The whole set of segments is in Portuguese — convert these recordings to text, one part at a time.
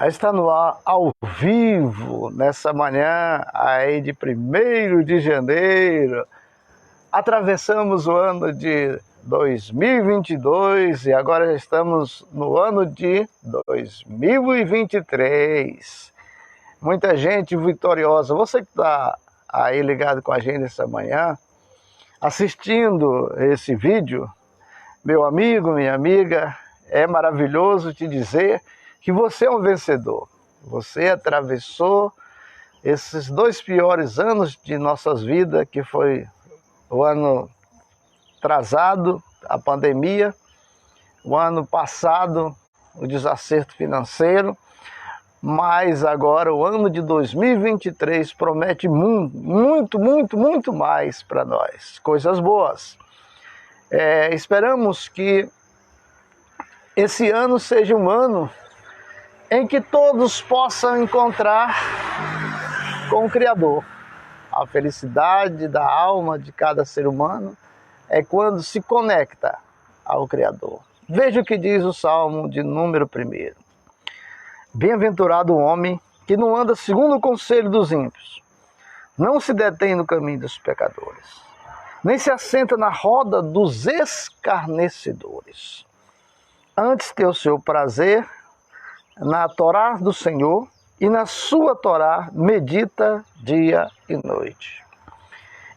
Está no ar ao vivo nessa manhã aí de 1º de janeiro. Atravessamos o ano de 2022 e agora já estamos no ano de 2023. Muita gente vitoriosa. Você que está aí ligado com a gente essa manhã, assistindo esse vídeo, meu amigo, minha amiga, é maravilhoso te dizer que você é um vencedor. Você atravessou esses 2 piores anos de nossas vidas, que foi o ano atrasado, a pandemia, o ano passado, o desacerto financeiro, mas agora o ano de 2023 promete muito mais para nós, coisas boas. Esperamos que esse ano seja um ano em que todos possam encontrar com o Criador. A felicidade da alma de cada ser humano é quando se conecta ao Criador. Veja o que diz o Salmo de número 1. Bem-aventurado o homem que não anda segundo o conselho dos ímpios, não se detém no caminho dos pecadores, nem se assenta na roda dos escarnecedores. Antes tem o seu prazer na Torá do Senhor, e na sua Torá medita dia e noite.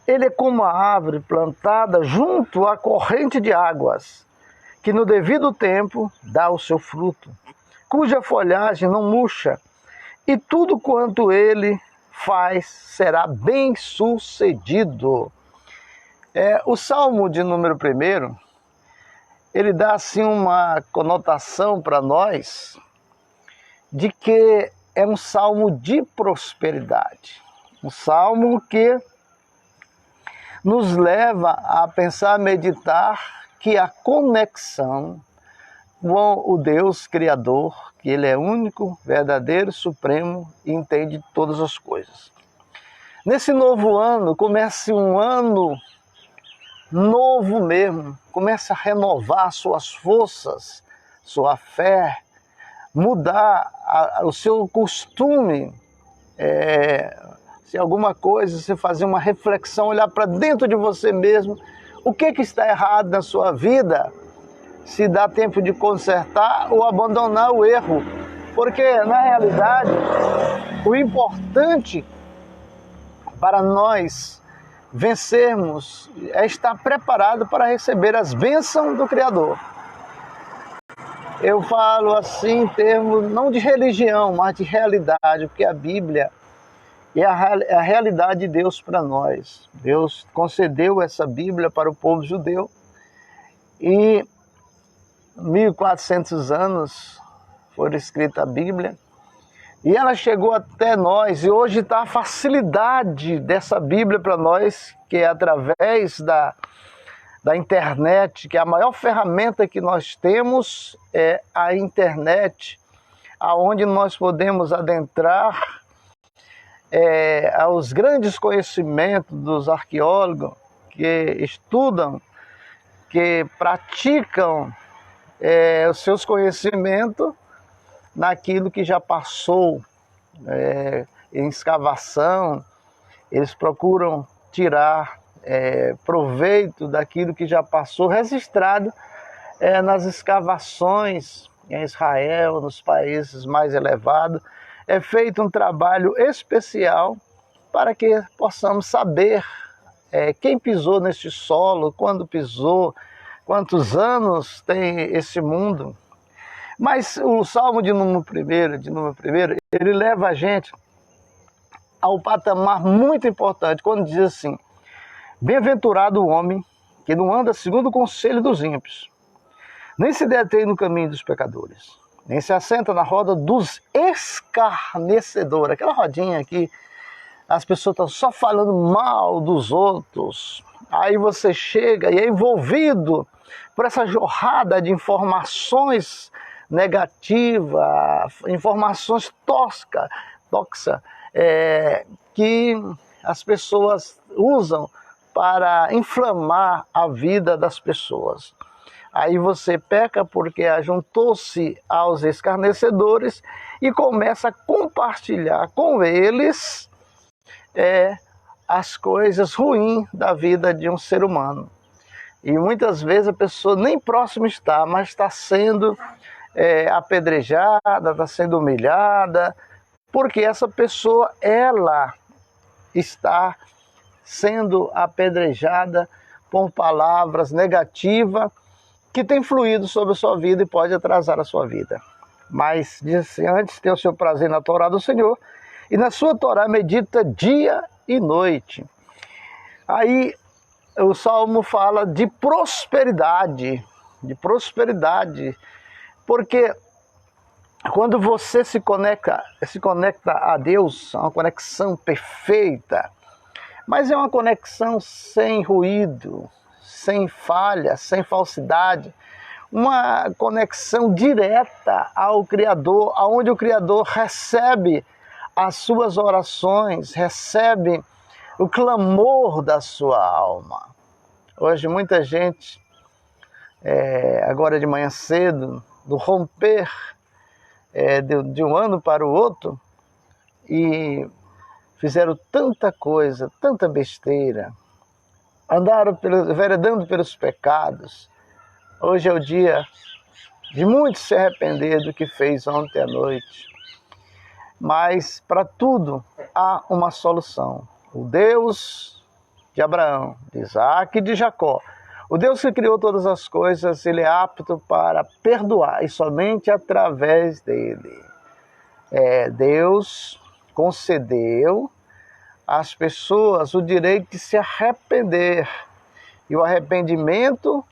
Ele é como a árvore plantada junto à corrente de águas, que no devido tempo dá o seu fruto, cuja folhagem não murcha, e tudo quanto ele faz será bem sucedido. O Salmo de número 1, ele dá assim uma conotação para nós de que é um salmo de prosperidade. Um salmo que nos leva a pensar, meditar que a conexão com o Deus Criador, que Ele é único, verdadeiro, supremo e entende todas as coisas. Nesse novo ano, comece um ano novo mesmo, comece a renovar suas forças, sua fé, mudar o seu costume, se alguma coisa, você fazer uma reflexão, olhar para dentro de você mesmo, o que está errado na sua vida, se dá tempo de consertar ou abandonar o erro, porque na realidade o importante para nós vencermos é estar preparado para receber as bênçãos do Criador. Eu falo assim em termos não de religião, mas de realidade, porque a Bíblia é a realidade de Deus para nós. Deus concedeu essa Bíblia para o povo judeu e 1.400 anos foi escrita a Bíblia e ela chegou até nós e hoje está a facilidade dessa Bíblia para nós, que é através da internet, que a maior ferramenta que nós temos é a internet, aonde nós podemos adentrar aos grandes conhecimentos dos arqueólogos que estudam, que praticam os seus conhecimentos naquilo que já passou em escavação. Eles procuram tirar proveito daquilo que já passou, registrado nas escavações em Israel, nos países mais elevados. É feito um trabalho especial para que possamos saber quem pisou neste solo, quando pisou, quantos anos tem esse mundo. Mas o Salmo de número 1, ele leva a gente ao patamar muito importante, quando diz assim: bem-aventurado o homem que não anda segundo o conselho dos ímpios, nem se detém no caminho dos pecadores, nem se assenta na roda dos escarnecedores. Aquela rodinha aqui, as pessoas estão só falando mal dos outros. Aí você chega e é envolvido por essa jorrada de informações negativas, informações tóxicas, que as pessoas usam para inflamar a vida das pessoas. Aí você peca porque ajuntou-se aos escarnecedores e começa a compartilhar com eles as coisas ruins da vida de um ser humano. E muitas vezes a pessoa nem próximo está, mas está sendo apedrejada, está sendo humilhada, porque essa pessoa, ela está sendo apedrejada por palavras negativas que tem fluído sobre a sua vida e pode atrasar a sua vida. Mas diz assim, antes ter o seu prazer na Torá do Senhor, e na sua Torá medita dia e noite. Aí o Salmo fala de prosperidade, porque quando você se conecta a Deus, é uma conexão perfeita, mas é uma conexão sem ruído, sem falha, sem falsidade, uma conexão direta ao Criador, onde o Criador recebe as suas orações, recebe o clamor da sua alma. Hoje muita gente, agora de manhã cedo, do romper de um ano para o outro, e fizeram tanta coisa, tanta besteira, andaram veredando pelos pecados. Hoje é o dia de muitos se arrepender do que fez ontem à noite. Mas para tudo há uma solução. O Deus de Abraão, de Isaac e de Jacó, o Deus que criou todas as coisas, ele é apto para perdoar, e somente através dele. Deus concedeu às pessoas o direito de se arrepender. E o arrependimento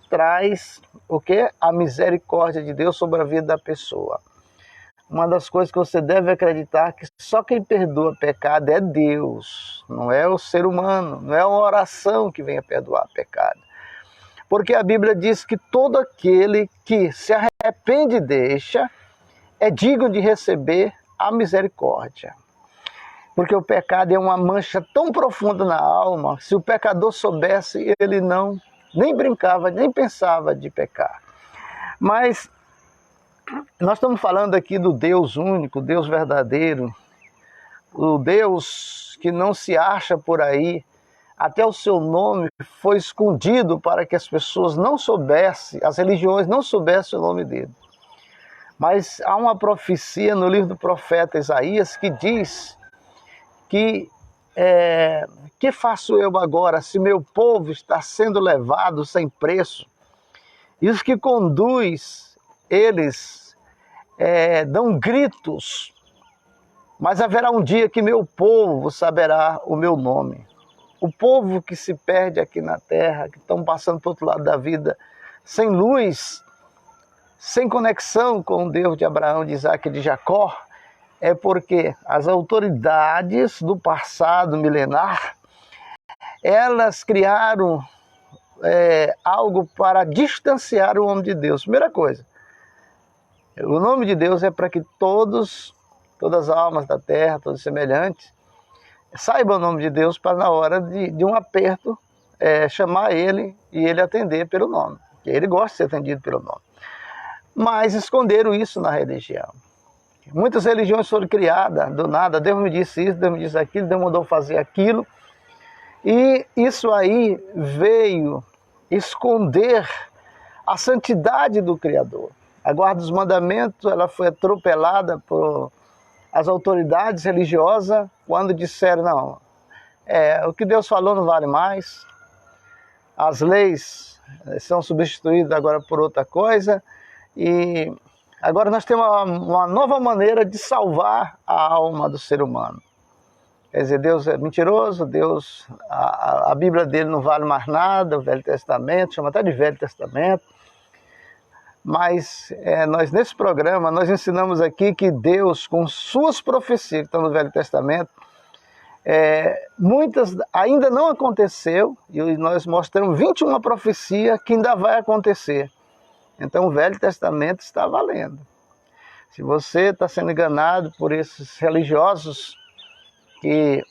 traz o quê? A misericórdia de Deus sobre a vida da pessoa. Uma das coisas que você deve acreditar é que só quem perdoa pecado é Deus, não é o ser humano, não é uma oração que venha perdoar pecado. Porque a Bíblia diz que todo aquele que se arrepende e deixa é digno de receber a misericórdia. Porque o pecado é uma mancha tão profunda na alma, se o pecador soubesse, ele nem brincava, nem pensava de pecar. Mas nós estamos falando aqui do Deus único, Deus verdadeiro, o Deus que não se acha por aí. Até o seu nome foi escondido para que as pessoas não soubessem, as religiões não soubessem o nome dele. Mas há uma profecia no livro do profeta Isaías que diz que faço eu agora se meu povo está sendo levado sem preço? E os que conduz, eles dão gritos, mas haverá um dia que meu povo saberá o meu nome. O povo que se perde aqui na terra, que estão passando para o outro lado da vida, sem luz, sem conexão com o Deus de Abraão, de Isaac e de Jacó, é porque as autoridades do passado milenar, elas criaram algo para distanciar o homem de Deus. Primeira coisa, o nome de Deus é para que todas as almas da terra, todos semelhantes, saibam o nome de Deus para na hora de um aperto chamar ele e ele atender pelo nome. Porque ele gosta de ser atendido pelo nome. Mas esconderam isso na religião. Muitas religiões foram criadas do nada. Deus me disse isso, Deus me disse aquilo, Deus mandou fazer aquilo. E isso aí veio esconder a santidade do Criador. A guarda dos mandamentos, ela foi atropelada por as autoridades religiosas quando disseram, não, o que Deus falou não vale mais, as leis são substituídas agora por outra coisa, e agora nós temos uma nova maneira de salvar a alma do ser humano. Quer dizer, Deus é mentiroso, Deus, a Bíblia dele não vale mais nada, o Velho Testamento, chama até de Velho Testamento. Mas nós nesse programa, nós ensinamos aqui que Deus, com suas profecias que estão no Velho Testamento, muitas ainda não aconteceu, e nós mostramos 21 profecias que ainda vai acontecer. Então o Velho Testamento está valendo. Se você está sendo enganado por esses religiosos, que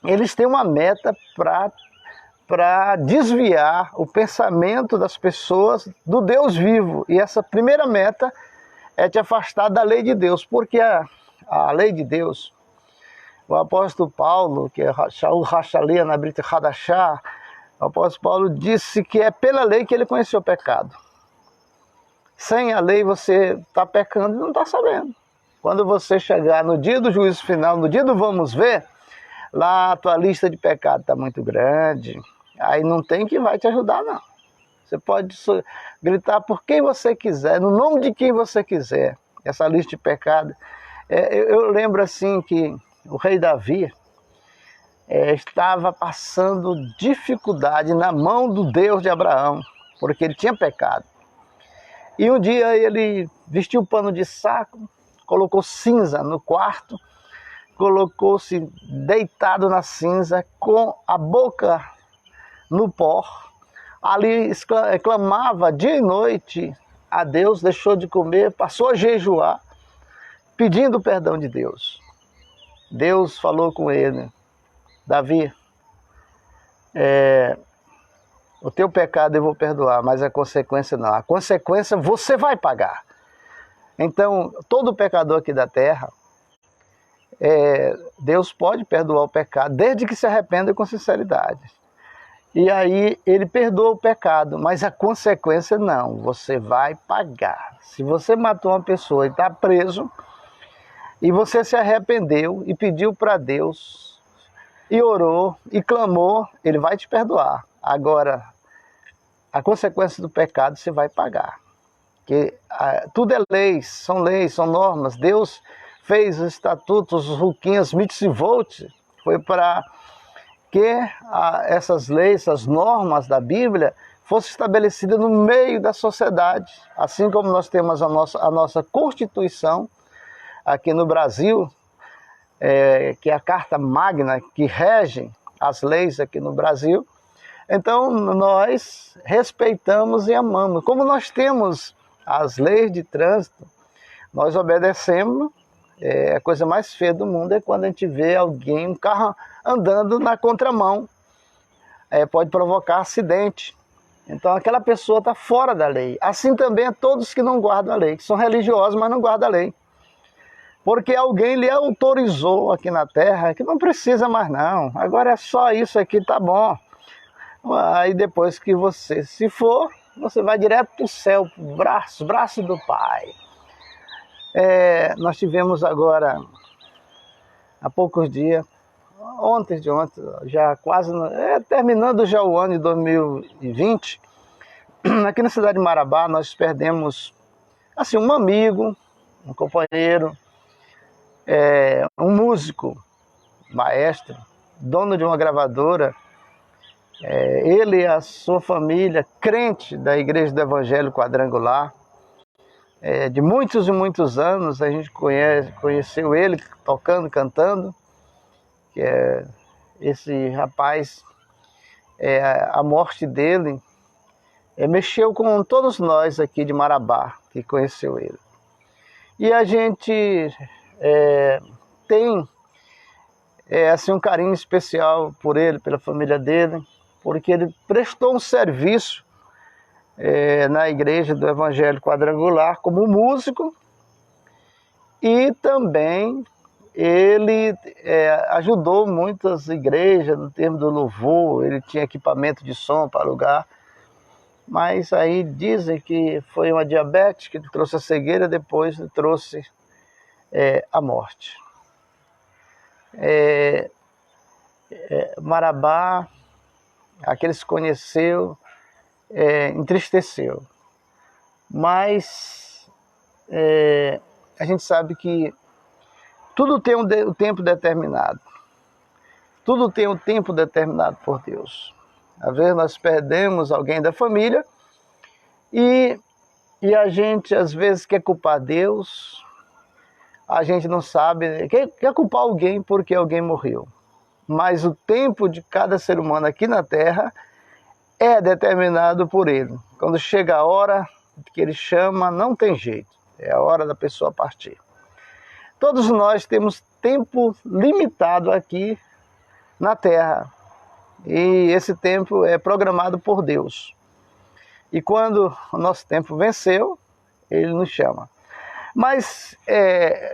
eles têm uma meta para desviar o pensamento das pessoas do Deus vivo. E essa primeira meta é te afastar da lei de Deus, porque a lei de Deus, o apóstolo Paulo, que é Shaul Rachalia na Brit Hadashah, o apóstolo Paulo disse que é pela lei que ele conheceu o pecado. Sem a lei você está pecando e não está sabendo. Quando você chegar no dia do juízo final, no dia do vamos ver, lá a tua lista de pecado está muito grande, aí não tem que vai te ajudar não. Você pode gritar por quem você quiser, no nome de quem você quiser, essa lista de pecado. Eu lembro assim que o rei Davi estava passando dificuldade na mão do Deus de Abraão, porque ele tinha pecado. E um dia ele vestiu um pano de saco, colocou cinza no quarto, colocou-se deitado na cinza, com a boca no pó. Ali clamava dia e noite a Deus, deixou de comer, passou a jejuar, pedindo perdão de Deus. Deus falou com ele: Davi, o teu pecado eu vou perdoar, mas a consequência não. A consequência você vai pagar. Então, todo pecador aqui da terra, Deus pode perdoar o pecado, desde que se arrependa com sinceridade. E aí ele perdoa o pecado, mas a consequência não, você vai pagar. Se você matou uma pessoa e está preso, e você se arrependeu e pediu para Deus, e orou e clamou, ele vai te perdoar. Agora, a consequência do pecado você vai pagar. Porque tudo é leis, são normas. Deus fez os estatutos, os ruquinhas, mitzvot, foi para que essas leis, essas normas da Bíblia fossem estabelecidas no meio da sociedade. Assim como nós temos a nossa Constituição aqui no Brasil, que é a Carta Magna que rege as leis aqui no Brasil. Então nós respeitamos e amamos. Como nós temos as leis de trânsito, nós obedecemos. A coisa mais feia do mundo é quando a gente vê alguém, um carro andando na contramão. Pode provocar acidente. Então aquela pessoa está fora da lei. Assim também é todos que não guardam a lei, que são religiosos, mas não guardam a lei. Porque alguém lhe autorizou aqui na terra que não precisa mais não. Agora é só isso aqui, tá bom. Aí depois que você se for, você vai direto para o céu, pro braço do Pai. Nós tivemos agora, há poucos dias, ontem, já quase, terminando já o ano de 2020, aqui na cidade de Marabá, nós perdemos assim, um amigo, um companheiro, um músico, maestro, dono de uma gravadora. Ele e a sua família, crente da Igreja do Evangelho Quadrangular, de muitos e muitos anos, a gente conheceu ele tocando, cantando, que esse rapaz, a morte dele mexeu com todos nós aqui de Marabá, que conheceu ele. E a gente tem assim, um carinho especial por ele, pela família dele, porque ele prestou um serviço na Igreja do Evangelho Quadrangular como músico, e também ele ajudou muitas igrejas no termo do louvor. Ele tinha equipamento de som para alugar, mas aí dizem que foi uma diabetes que trouxe a cegueira, depois trouxe a morte. Marabá, aquele que se conheceu, entristeceu, mas a gente sabe que tudo tem um tempo determinado, tudo tem um tempo determinado por Deus. Às vezes nós perdemos alguém da família e a gente às vezes quer culpar Deus, a gente não sabe, quer culpar alguém porque alguém morreu. Mas o tempo de cada ser humano aqui na Terra é determinado por Ele. Quando chega a hora que Ele chama, não tem jeito. É a hora da pessoa partir. Todos nós temos tempo limitado aqui na Terra. e esse tempo é programado por Deus. E quando o nosso tempo venceu, Ele nos chama. Mas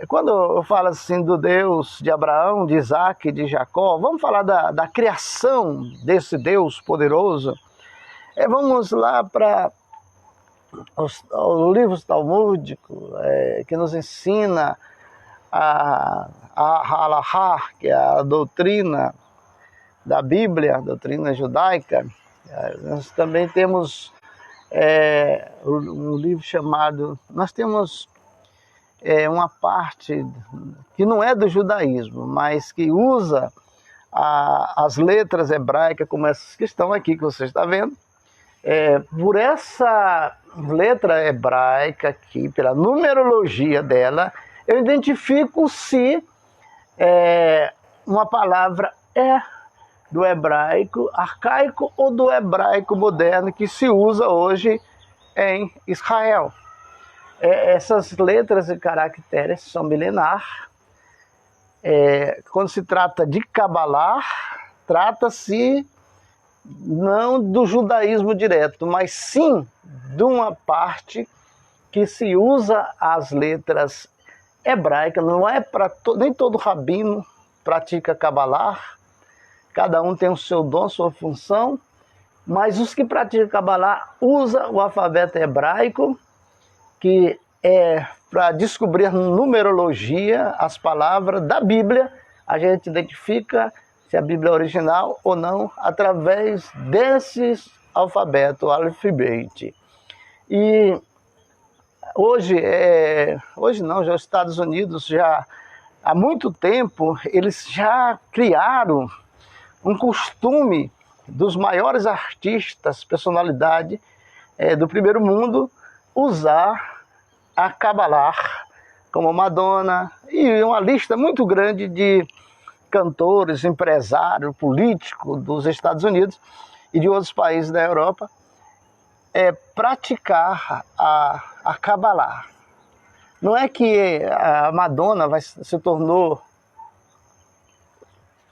quando eu falo assim do Deus de Abraão, de Isaac, de Jacó, vamos falar da criação desse Deus poderoso. Vamos lá para os livros talmúdicos, que nos ensina a halahá, que é a doutrina da Bíblia, a doutrina judaica. Nós também temos um livro chamado... Nós temos uma parte que não é do judaísmo, mas que usa as letras hebraicas, como essas que estão aqui, que você está vendo. Por essa letra hebraica aqui, pela numerologia dela, eu identifico se uma palavra é do hebraico arcaico ou do hebraico moderno que se usa hoje em Israel. Essas letras e caracteres são milenar. Quando se trata de Cabalá, trata-se não do judaísmo direto, mas sim de uma parte que se usa as letras hebraicas. Não é para nem todo rabino pratica Cabalá, cada um tem o seu dom, sua função, mas os que praticam Cabalá usam o alfabeto hebraico, que é para descobrir numerologia, as palavras da Bíblia. A gente identifica se a Bíblia é original ou não, através desses alfabetos, alfabete. E hoje não, já os Estados Unidos, já há muito tempo, eles já criaram um costume dos maiores artistas, personalidade do primeiro mundo, usar a Cabalá, como Madonna, e uma lista muito grande de cantores, empresários, políticos dos Estados Unidos e de outros países da Europa, praticar a Cabalá. Não é que a Madonna se tornou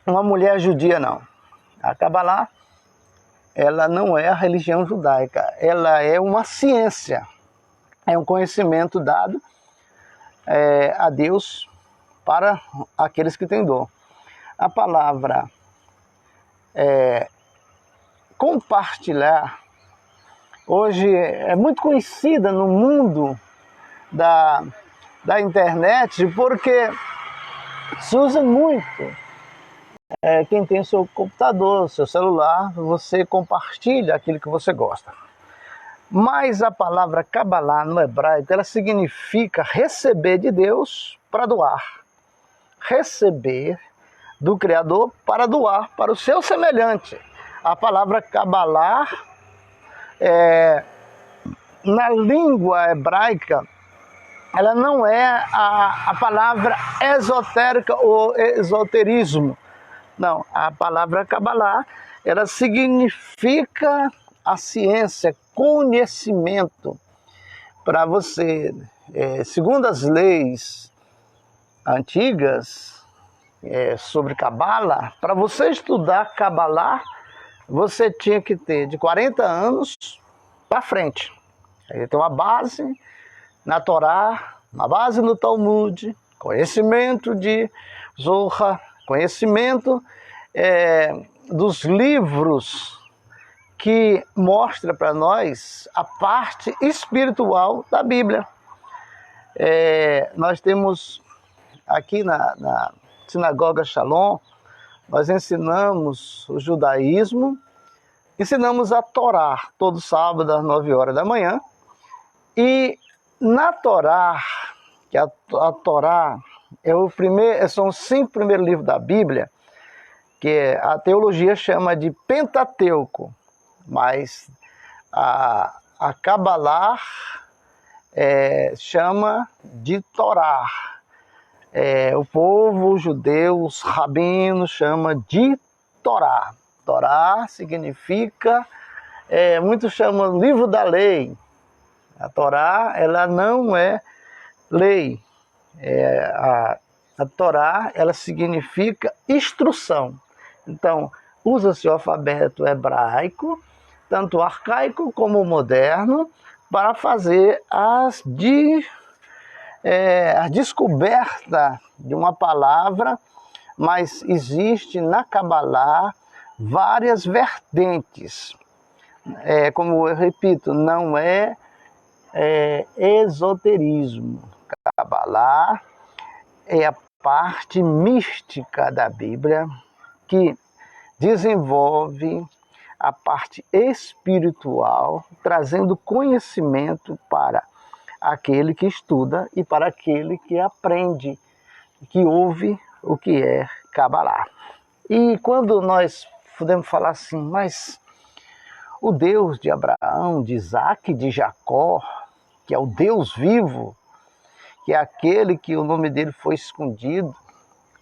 uma mulher judia, não. A Cabalá, ela não é a religião judaica, ela é uma ciência, é um conhecimento dado a Deus para aqueles que têm dom. A palavra compartilhar hoje é muito conhecida no mundo da internet, porque se usa muito. Quem tem seu computador, seu celular, você compartilha aquilo que você gosta. Mas a palavra Cabalá no hebraico, ela significa receber de Deus para doar. Receber do Criador para doar para o seu semelhante. A palavra Cabalá, na língua hebraica, ela não é a palavra esotérica ou esoterismo. Não, a palavra Cabalá, ela significa a ciência, conhecimento. Para você, segundo as leis antigas sobre Cabala, para você estudar Cabalá, você tinha que ter de 40 anos para frente. Aí tem uma base na Torá, uma base no Talmud, conhecimento de Zohar, conhecimento dos livros que mostra para nós a parte espiritual da Bíblia. Nós temos aqui na Sinagoga Shalom, nós ensinamos o judaísmo, ensinamos a Torá, todo sábado às 9 horas da manhã. E na Torá, que a Torá são os 5 primeiros livros da Bíblia, que a teologia chama de Pentateuco, mas a Cabalá chama de Torá. O povo judeu, os rabinos, chama de Torá. Torá significa, muitos chamam livro da lei. A Torá, ela não é lei. A Torá, ela significa instrução. Então, Usa-se o alfabeto hebraico, tanto arcaico como moderno, para fazer a descoberta de uma palavra, mas existe na Kabbalah várias vertentes. Como eu repito, não é esoterismo. Kabbalah é a parte mística da Bíblia que desenvolve a parte espiritual, trazendo conhecimento para aquele que estuda e para aquele que aprende, que ouve o que é Kabbalah. E quando nós podemos falar assim, mas o Deus de Abraão, de Isaac, de Jacó, que é o Deus vivo, que é aquele que o nome dele foi escondido,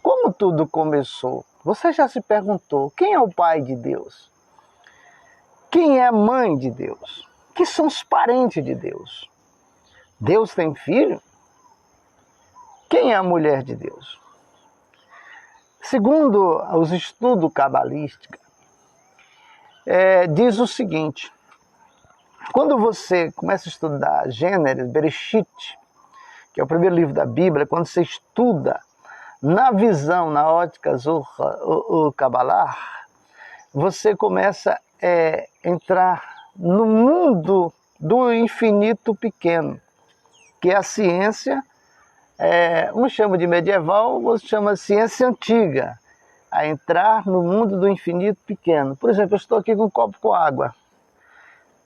como tudo começou? Você já se perguntou, quem é o pai de Deus? Quem é a mãe de Deus? Quem são os parentes de Deus? Deus tem filho? Quem é a mulher de Deus? Segundo os estudos cabalísticos, diz o seguinte, quando você começa a estudar Gênesis, Bereshit, que é o primeiro livro da Bíblia, quando você estuda na visão, na ótica o Kabbalah, você começa a entrar no mundo do infinito pequeno, que é a ciência, um chama de medieval, outro chama de ciência antiga, a entrar no mundo do infinito pequeno. Por exemplo, eu estou aqui com um copo com água.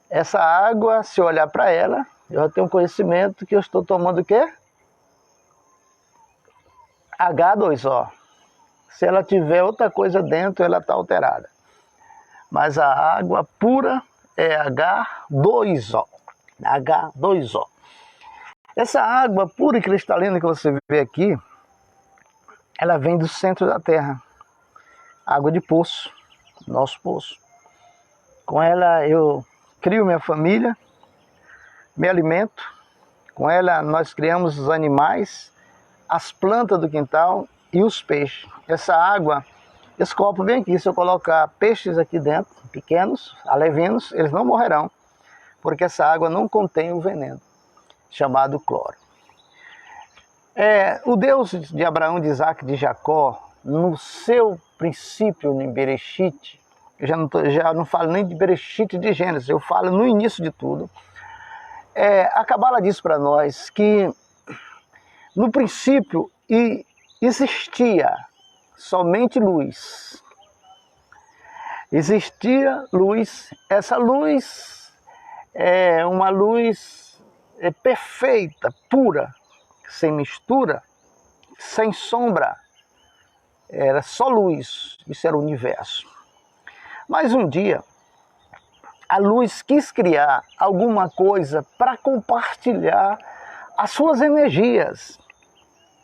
Essa água, se eu olhar para ela, eu já tenho conhecimento que eu estou tomando o quê? H2O. Se ela tiver outra coisa dentro, ela está alterada. Mas a água pura é H2O. H2O. Essa água pura e cristalina que você vê aqui, ela vem do centro da Terra. Água de poço, nosso poço. Com ela eu crio minha família, me alimento. Com ela nós criamos os animais, as plantas do quintal e os peixes. Essa água, esse copo vem aqui, se eu colocar peixes aqui dentro, pequenos, alevinos, eles não morrerão, porque essa água não contém o veneno, chamado cloro. O Deus de Abraão, de Isaac, de Jacó, no seu princípio, em Bereshit, eu já não falo nem de Bereshit de Gênesis, eu falo no início de tudo. A Kabbalah diz para nós que no princípio existia somente luz. Existia luz. Essa luz é uma luz perfeita, pura, sem mistura, sem sombra. Era só luz. Isso era o universo. Mas um dia, a luz quis criar alguma coisa para compartilhar as suas energias.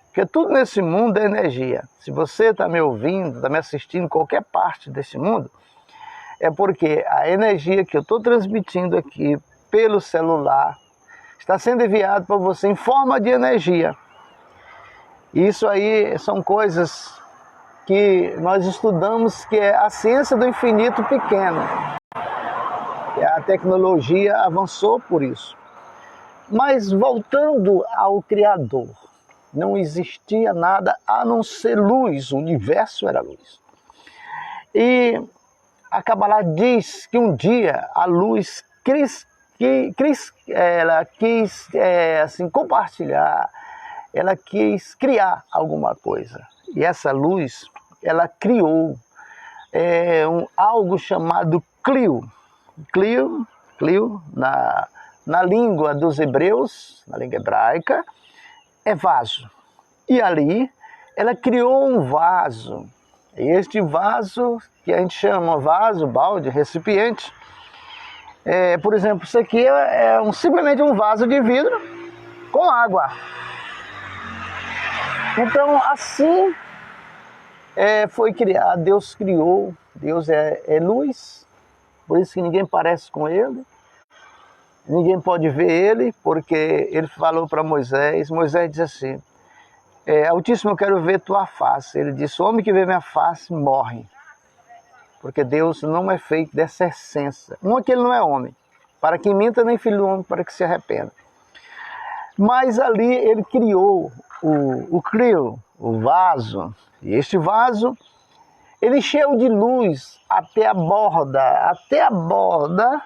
Porque tudo nesse mundo é energia. Se você está me ouvindo, está me assistindo em qualquer parte desse mundo, é porque a energia que eu estou transmitindo aqui pelo celular está sendo enviada para você em forma de energia. Isso aí são coisas que nós estudamos, que é a ciência do infinito pequeno. A tecnologia avançou por isso. Mas voltando ao Criador, não existia nada a não ser luz, o universo era luz. E a Kabbalah diz que um dia a luz ela quis assim, compartilhar, ela quis criar alguma coisa. E essa luz, ela criou algo chamado Clio. Clio na língua dos hebreus, na língua hebraica, é vaso. E ali ela criou um vaso. E este vaso, que a gente chama vaso, balde, recipiente, por exemplo, isso aqui é simplesmente um vaso de vidro com água. Então, assim foi criado, Deus criou, Deus é luz, por isso que ninguém parece com ele, ninguém pode ver ele, porque ele falou para Moisés diz assim, Altíssimo, eu quero ver tua face. Ele disse, o homem que vê minha face morre. porque Deus não é feito dessa essência. Um é que ele não é homem, para que minta, nem filho do homem, para que se arrependa. Mas ali ele criou o vaso, e este vaso, ele encheu de luz até a borda,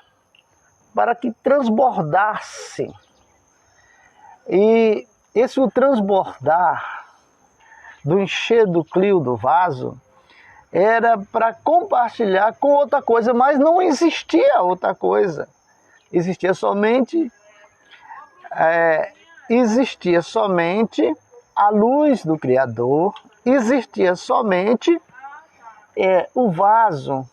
para que transbordasse. E esse o transbordar do encher do clio do vaso era para compartilhar com outra coisa, mas não existia outra coisa. Existia somente a luz do Criador, existia somente o vaso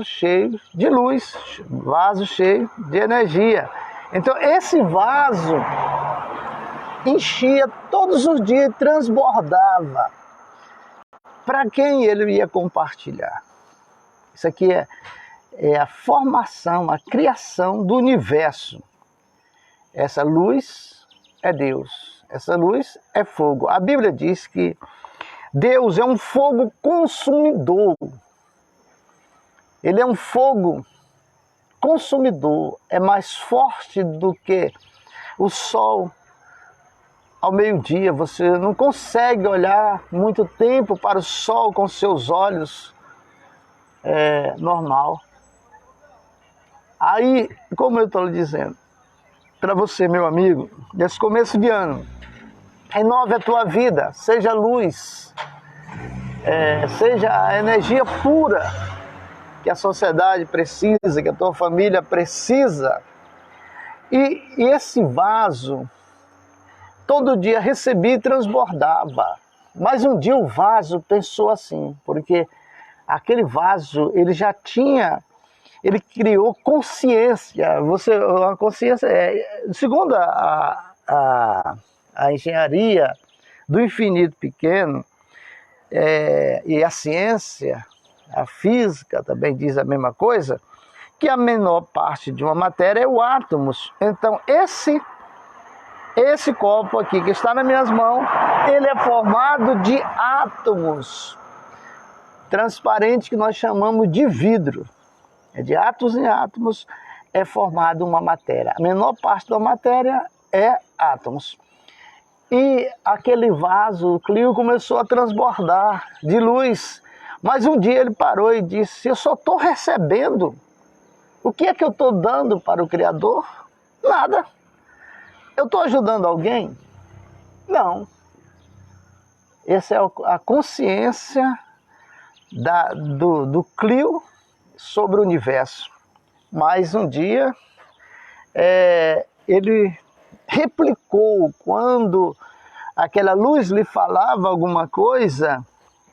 cheio de luz, vaso cheio de energia. Então esse vaso enchia todos os dias e transbordava. Para quem ele ia compartilhar? Isso aqui é a formação, a criação do universo. Essa luz é Deus, essa luz é fogo. A Bíblia diz que Deus é um fogo consumidor. Ele é um fogo consumidor, é mais forte do que o sol ao meio-dia. Você não consegue olhar muito tempo para o sol com seus olhos normal. Aí, como eu estou lhe dizendo, para você, meu amigo, nesse começo de ano, renove a tua vida, seja luz, seja a energia pura que a sociedade precisa, que a tua família precisa. E esse vaso, todo dia recebia e transbordava. Mas um dia o vaso pensou assim, porque aquele vaso, ele criou consciência. A consciência segundo a engenharia do infinito pequeno, e a ciência, a física também diz a mesma coisa, que a menor parte de uma matéria é o átomos. Então esse copo aqui que está nas minhas mãos, ele é formado de átomos transparentes que nós chamamos de vidro. De átomos em átomos é formada uma matéria. A menor parte da matéria é átomos. E aquele vaso, o Clio, começou a transbordar de luz. Mas um dia ele parou e disse: eu só estou recebendo. O que é que eu estou dando para o Criador? Nada. Eu estou ajudando alguém? Não. Essa é a consciência do Clio sobre o universo. Mas um dia ele replicou, quando aquela luz lhe falava alguma coisa,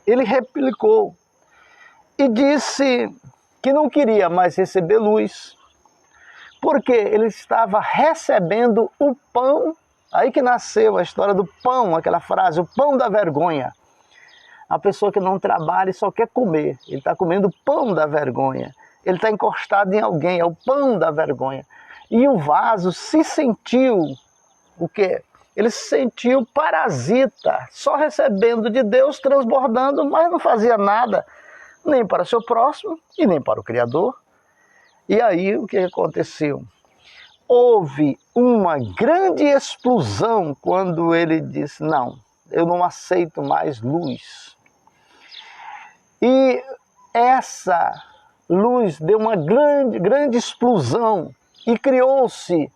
ele replicou e disse que não queria mais receber luz, porque ele estava recebendo o pão. Aí que nasceu a história do pão, aquela frase, o pão da vergonha. A pessoa que não trabalha e só quer comer, ele está comendo o pão da vergonha. Ele está encostado em alguém, é o pão da vergonha. E o vaso se sentiu, o quê? Ele se sentiu parasita, só recebendo de Deus, transbordando, mas não fazia nada, nem para o seu próximo e nem para o Criador. E aí o que aconteceu? Houve uma grande explosão quando ele disse: não, eu não aceito mais luz. E essa luz deu uma grande explosão e criou-se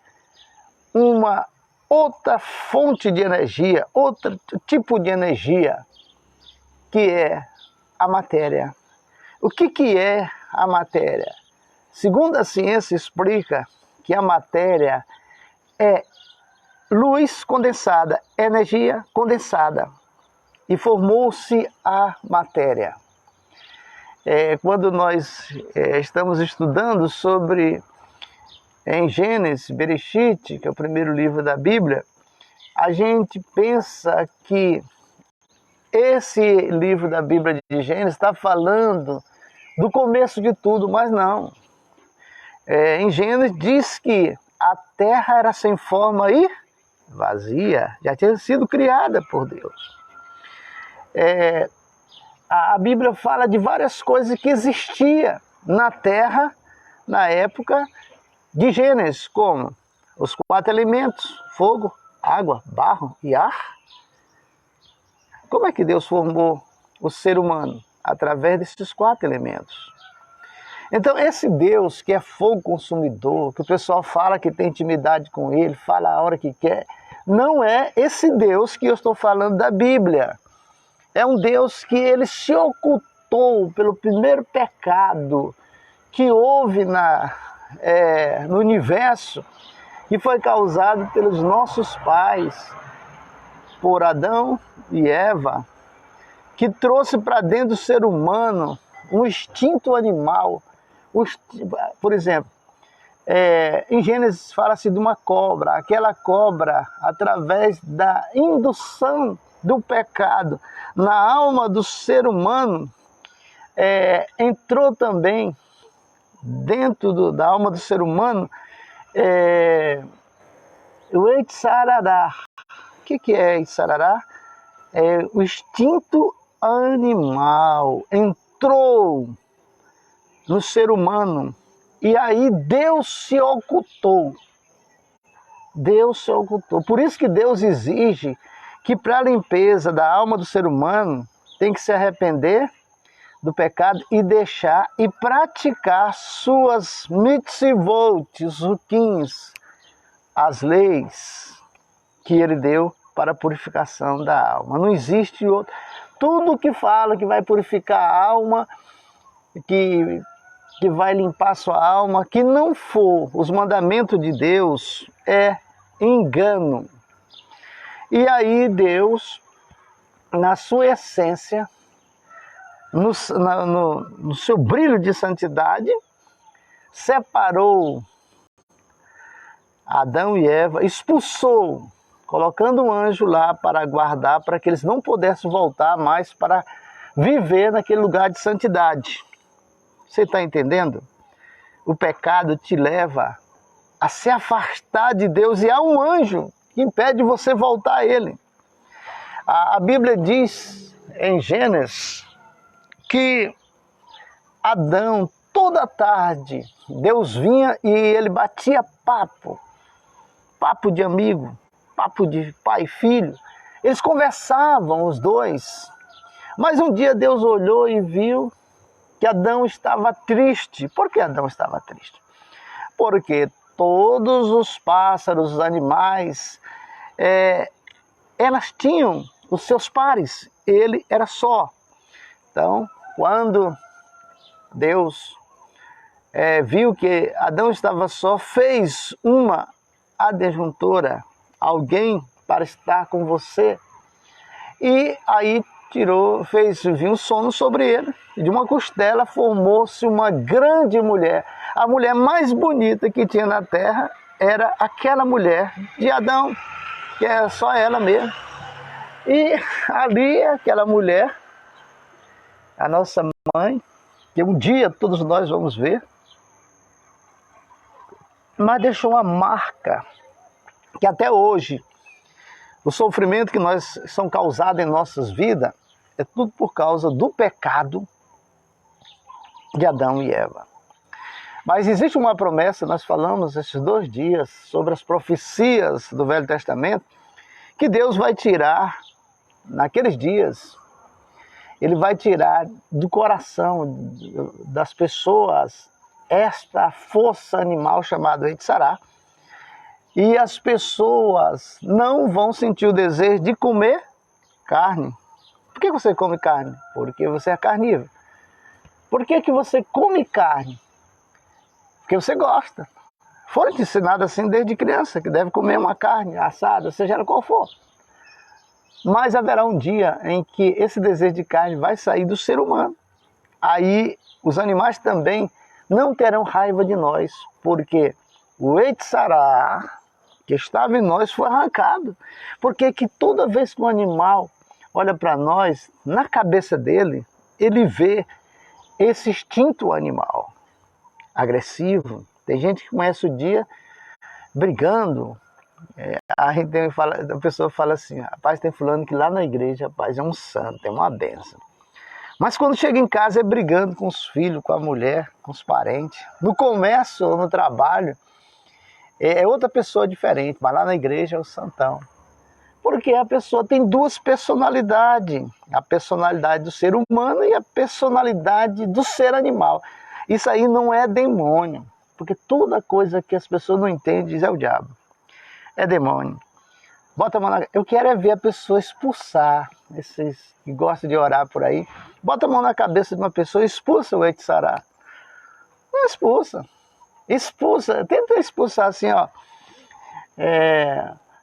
uma outra fonte de energia, outro tipo de energia, que é a matéria. O que é a matéria? Segundo a ciência explica que a matéria é luz condensada, energia condensada, e formou-se a matéria. Quando nós estamos estudando sobre, em Gênesis, Bereshit, que é o primeiro livro da Bíblia, a gente pensa que esse livro da Bíblia de Gênesis está falando do começo de tudo, mas não. Em Gênesis diz que a terra era sem forma e vazia, já tinha sido criada por Deus. a Bíblia fala de várias coisas que existia na terra na época de Gênesis, como os 4 elementos: fogo, água, barro e ar. Como é que Deus formou o ser humano? Através desses 4 elementos. Então, esse Deus que é fogo consumidor, que o pessoal fala que tem intimidade com ele, fala a hora que quer, não é esse Deus que eu estou falando da Bíblia. É um Deus que ele se ocultou pelo primeiro pecado que houve no universo, que foi causado pelos nossos pais, por Adão e Eva, que trouxe para dentro do ser humano um instinto animal. Por exemplo, em Gênesis fala-se de uma cobra. Aquela cobra, através da indução do pecado na alma do ser humano, entrou também dentro da alma do ser humano o Eitzarará. O que é Eitzarará? É o instinto animal. Entrou no ser humano. E aí Deus se ocultou. Deus se ocultou. Por isso que Deus exige que para a limpeza da alma do ser humano tem que se arrepender do pecado e deixar e praticar suas mitzvot, os ruquins, as leis que ele deu para a purificação da alma. Não existe outro. Tudo que fala que vai purificar a alma, que vai limpar a sua alma, que não for os mandamentos de Deus, é engano. E aí Deus, na sua essência, no seu brilho de santidade, separou Adão e Eva, expulsou, colocando um anjo lá para guardar, para que eles não pudessem voltar mais para viver naquele lugar de santidade. Você está entendendo? O pecado te leva a se afastar de Deus e há um anjo que impede você voltar a Ele. A Bíblia diz em Gênesis que Adão, toda tarde, Deus vinha e ele batia papo de amigo, papo de pai e filho. Eles conversavam, os dois. Mas um dia Deus olhou e viu que Adão estava triste. Por que Adão estava triste? Porque todos os pássaros, os animais, elas tinham os seus pares, ele era só. Então, quando Deus viu que Adão estava só, fez uma adjuntora, alguém para estar com você, e aí viu um sono sobre ele, e de uma costela formou-se uma grande mulher. A mulher mais bonita que tinha na terra era aquela mulher de Adão, que é só ela mesmo. E ali aquela mulher, a nossa mãe, que um dia todos nós vamos ver, mas deixou uma marca que até hoje o sofrimento que são causados em nossas vidas é tudo por causa do pecado de Adão e Eva. Mas existe uma promessa, nós falamos esses 2 dias sobre as profecias do Velho Testamento, que Deus vai tirar, naqueles dias, Ele vai tirar do coração das pessoas esta força animal chamada Eitzará, e as pessoas não vão sentir o desejo de comer carne. Por que você come carne? Porque você é carnívoro. Por que você come carne? Porque você gosta. Foram te ensinados assim desde criança, que deve comer uma carne assada, seja ela qual for. Mas haverá um dia em que esse desejo de carne vai sair do ser humano. Aí os animais também não terão raiva de nós, porque o Eitzará que estava em nós foi arrancado. Porque que toda vez que um animal olha para nós, na cabeça dele, ele vê esse instinto animal agressivo. Tem gente que começa o dia brigando. A pessoa fala assim: rapaz, tem fulano que lá na igreja, rapaz, é um santo, é uma benção. Mas quando chega em casa é brigando com os filhos, com a mulher, com os parentes. No comércio ou no trabalho é outra pessoa diferente, mas lá na igreja é o santão. Porque a pessoa tem duas personalidades. A personalidade do ser humano e a personalidade do ser animal. Isso aí não é demônio. Porque toda coisa que as pessoas não entendem diz é o diabo. É demônio. Bota a mão na... Eu quero é ver a pessoa expulsar. Esses que gostam de orar por aí. Bota a mão na cabeça de uma pessoa e expulsa o Etsará. Não expulsa. Expulsa. Tenta expulsar assim, ó.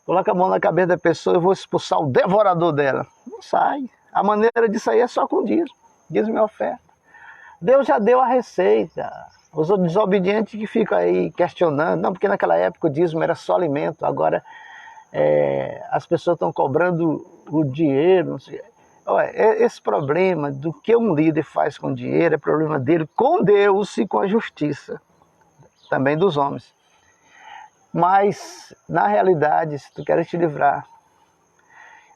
Coloca a mão na cabeça da pessoa, eu vou expulsar o devorador dela. Não sai. A maneira de sair é só com dízimo. Dízimo é oferta. Deus já deu a receita. Os desobedientes que ficam aí questionando. Não, porque naquela época o dízimo era só alimento. Agora as pessoas estão cobrando o dinheiro. Não sei. Olha, esse problema do que um líder faz com dinheiro é problema dele com Deus e com a justiça. Também dos homens. Mas, na realidade, se tu queres te livrar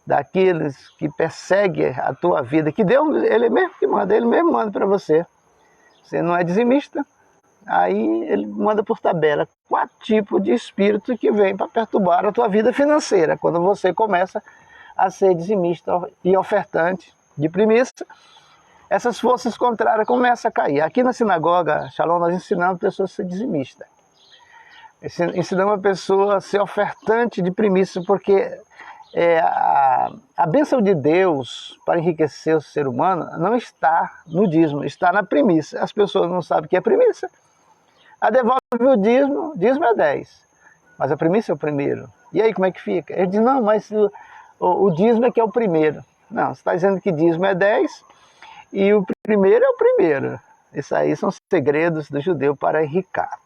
daqueles que perseguem a tua vida, que Deus, Ele mesmo que manda, Ele mesmo manda para você. Você não é dizimista, aí Ele manda por tabela 4 tipos de espírito que vem para perturbar a tua vida financeira. Quando você começa a ser dizimista e ofertante de primícia, essas forças contrárias começam a cair. Aqui na sinagoga, Shalom, nós ensinamos pessoas a ser dizimista. Ensinamos a pessoa a ser ofertante de primícia, porque a bênção de Deus para enriquecer o ser humano não está no dízimo, está na primícia. As pessoas não sabem o que é primícia. A devolve o dízimo é 10, mas a primícia é o primeiro. E aí como é que fica? Ele diz, não, mas o dízimo é que é o primeiro. Não, você está dizendo que dízimo é 10 e o primeiro é o primeiro. Isso aí são segredos do judeu para enricar.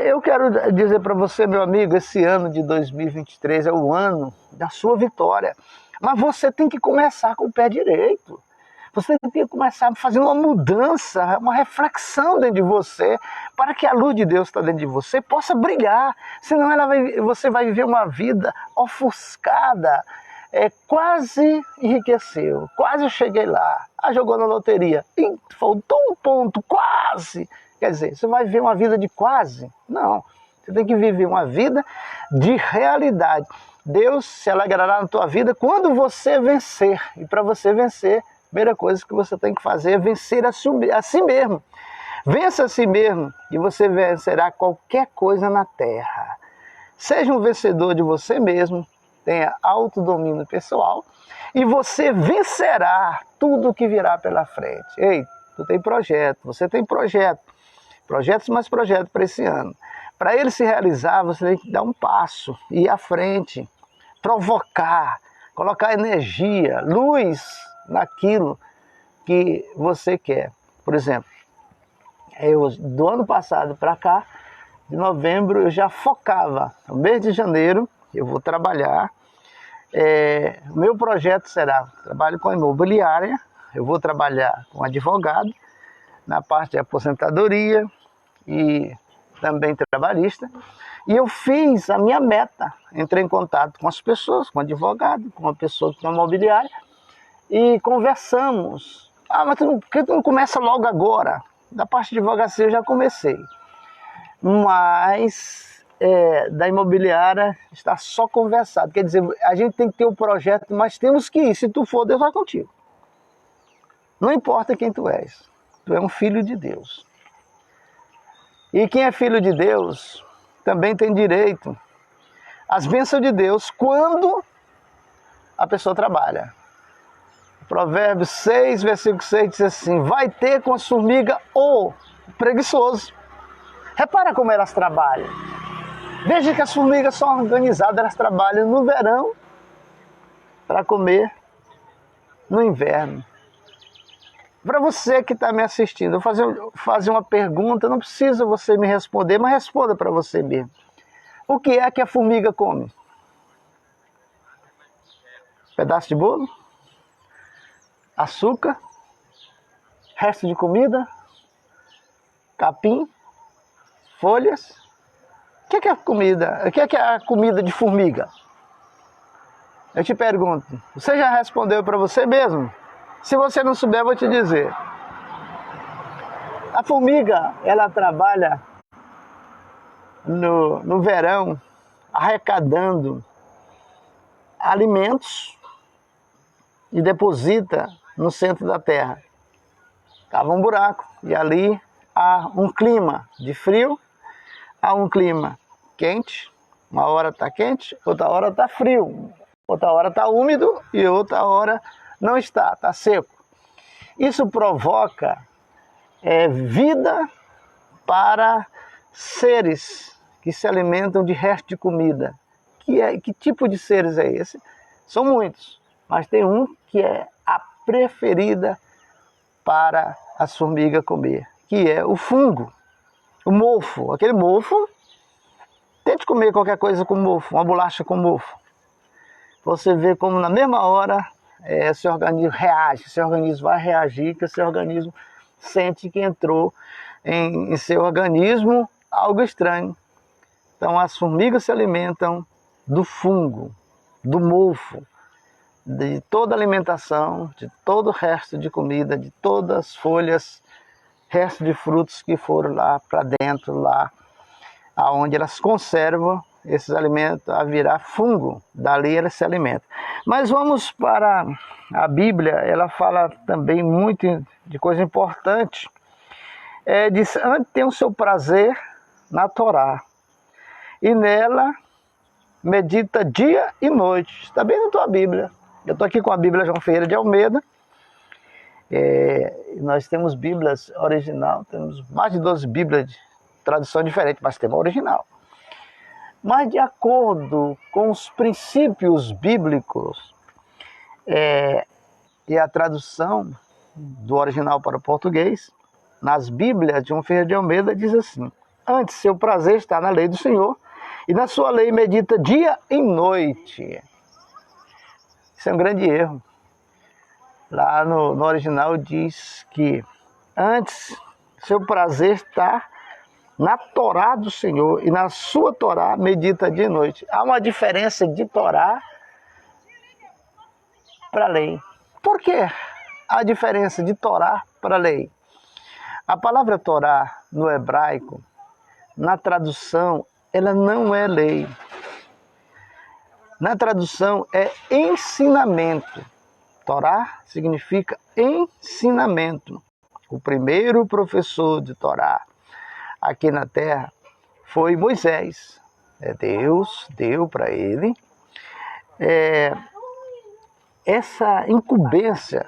Eu quero dizer para você, meu amigo, esse ano de 2023 é o ano da sua vitória. Mas você tem que começar com o pé direito. Você tem que começar fazendo uma mudança, uma reflexão dentro de você, para que a luz de Deus que está dentro de você possa brilhar. Senão você vai viver uma vida ofuscada. Quase enriqueceu, quase eu cheguei lá. Jogou na loteria, faltou um ponto, quase. Quer dizer, você vai viver uma vida de quase? Não, você tem que viver uma vida de realidade. Deus se alegrará na tua vida quando você vencer. E para você vencer, a primeira coisa que você tem que fazer é vencer a si mesmo. Vença a si mesmo e você vencerá qualquer coisa na terra. Seja um vencedor de você mesmo, tenha autodomínio pessoal e você vencerá tudo que virá pela frente. Ei, tu tem projeto, você tem projeto. Projetos mais projetos para esse ano. Para ele se realizar, você tem que dar um passo, ir à frente, provocar, colocar energia, luz naquilo que você quer. Por exemplo, do ano passado para cá, de novembro, eu já focava. No mês de janeiro, eu vou trabalhar. O meu projeto será, trabalho com imobiliária, eu vou trabalhar com advogado, na parte de aposentadoria e também trabalhista. E eu fiz a minha meta, entrei em contato com as pessoas, com o advogado, com a pessoa que tem uma imobiliária, e conversamos. Mas por que tu não começa logo agora? Da parte de advocacia eu já comecei. Mas da imobiliária está só conversado. Quer dizer, a gente tem que ter um projeto, mas temos que ir. Se tu for, Deus vai contigo. Não importa quem tu és. Tu é um filho de Deus. E quem é filho de Deus também tem direito às bênçãos de Deus quando a pessoa trabalha. Provérbios 6, versículo 6 diz assim: vai ter com as formigas o preguiçoso. Repara como elas trabalham. Veja que as formigas são organizadas, elas trabalham no verão para comer no inverno. Para você que está me assistindo, eu vou fazer uma pergunta, não precisa você me responder, mas responda para você mesmo. O que é que a formiga come? Pedaço de bolo? Açúcar? Resto de comida? Capim? Folhas? O que é comida? O que é a comida de formiga? Eu te pergunto, você já respondeu para você mesmo? Se você não souber, eu vou te dizer. A formiga, ela trabalha no verão, arrecadando alimentos e deposita no centro da terra. Cava um buraco e ali há um clima de frio, há um clima quente, uma hora está quente, outra hora está frio, outra hora está úmido e outra hora não está seco. Isso provoca vida para seres que se alimentam de resto de comida. Que tipo de seres é esse? São muitos, mas tem um que é a preferida para as formigas comer, que é o fungo, o mofo. Aquele mofo, tente comer qualquer coisa com mofo, uma bolacha com mofo. Você vê como na mesma hora seu organismo reage, seu organismo vai reagir, que seu organismo sente que entrou em seu organismo algo estranho. Então as formigas se alimentam do fungo, do mofo, de toda a alimentação, de todo o resto de comida, de todas as folhas, resto de frutos que foram lá para dentro, lá aonde elas conservam esses alimentos a virar fungo, dali elas se alimentam. Mas vamos para a Bíblia, ela fala também muito de coisa importante. Diz, antes tem o seu prazer na Torá, e nela medita dia e noite. Está bem na tua Bíblia. Eu estou aqui com a Bíblia João Ferreira de Almeida. Nós temos Bíblias original, temos mais de 12 Bíblias de tradução diferente, mas temos a original. Mas de acordo com os princípios bíblicos e a tradução do original para o português, nas Bíblias de João Ferreira de Almeida diz assim: antes seu prazer está na lei do Senhor, e na sua lei medita dia e noite. Isso é um grande erro. Lá no original diz que antes seu prazer está na Torá do Senhor, e na sua Torá medita dia e noite. Há uma diferença de Torá para lei. Por que a diferença de Torá para lei? A palavra Torá no hebraico, na tradução, ela não é lei. Na tradução é ensinamento. Torá significa ensinamento. O primeiro professor de Torá aqui na terra foi Moisés. Deus deu para ele essa incumbência,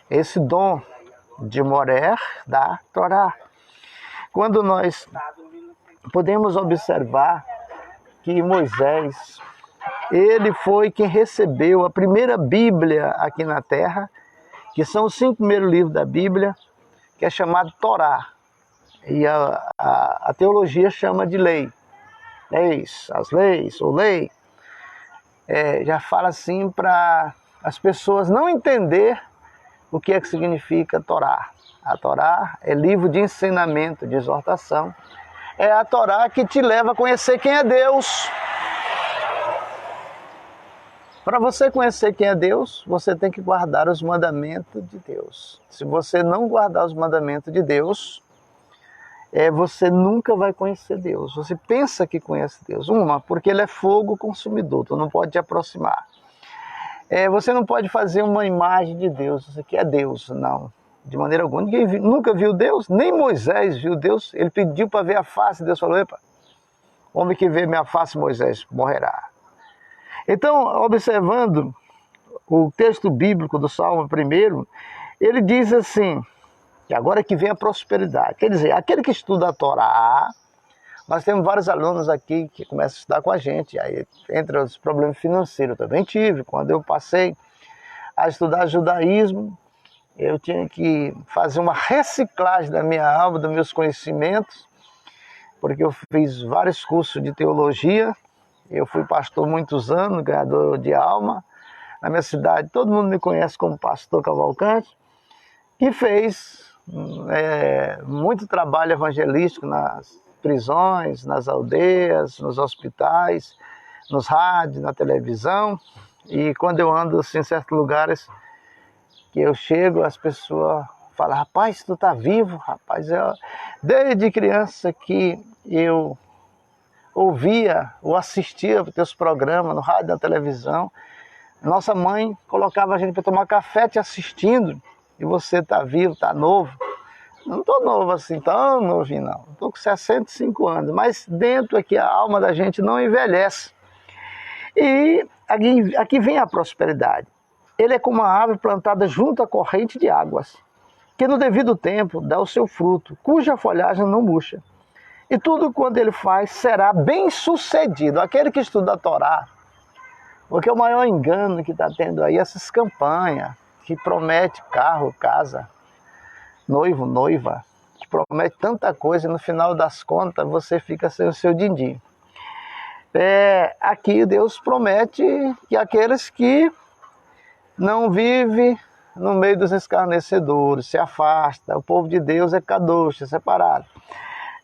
esse dom de Morer da Torá. Quando nós podemos observar que Moisés, ele foi quem recebeu a primeira Bíblia aqui na terra, que são os 5 primeiros livros da Bíblia, que é chamado Torá. E a teologia chama de lei. Leis, as leis, ou lei. Já fala assim para as pessoas não entender o que é que significa Torá. A Torá é livro de ensinamento, de exortação. É a Torá que te leva a conhecer quem é Deus. Para você conhecer quem é Deus, você tem que guardar os mandamentos de Deus. Se você não guardar os mandamentos de Deus, você nunca vai conhecer Deus. Você pensa que conhece Deus. Porque Ele é fogo consumidor, tu não pode te aproximar. Você não pode fazer uma imagem de Deus, você quer Deus, não. De maneira alguma. Ninguém nunca viu Deus, nem Moisés viu Deus. Ele pediu para ver a face, Deus falou: epa, homem que vê minha face, Moisés, morrerá. Então, observando o texto bíblico do Salmo 1, ele diz assim, que agora que vem a prosperidade. Quer dizer, aquele que estuda a Torá, nós temos vários alunos aqui que começam a estudar com a gente, aí entre os problemas financeiros eu também tive. Quando eu passei a estudar judaísmo, eu tinha que fazer uma reciclagem da minha alma, dos meus conhecimentos, porque eu fiz vários cursos de teologia. Eu fui pastor muitos anos, ganhador de alma. Na minha cidade, todo mundo me conhece como pastor Cavalcante, que fez muito trabalho evangelístico nas prisões, nas aldeias, nos hospitais, nos rádios, na televisão. E quando eu ando assim, em certos lugares que eu chego, as pessoas falam, rapaz, tu tá vivo, rapaz. Desde criança que eu ouvia ou assistia os teus programas no rádio, na televisão, nossa mãe colocava a gente para tomar café te assistindo, e você tá vivo, tá novo. Não estou novo assim, tão novinho não. Estou com 65 anos, mas dentro aqui a alma da gente não envelhece. E aqui vem a prosperidade. Ele é como uma árvore plantada junto à corrente de águas, que no devido tempo dá o seu fruto, cuja folhagem não murcha. E tudo quanto ele faz será bem sucedido. Aquele que estuda a Torá, porque o maior engano que está tendo aí, essas campanhas que promete carro, casa, noivo, noiva, que promete tanta coisa e no final das contas você fica sem o seu din-din. Aqui Deus promete que aqueles que não vivem no meio dos escarnecedores, se afasta, o povo de Deus é kadosh, é separado.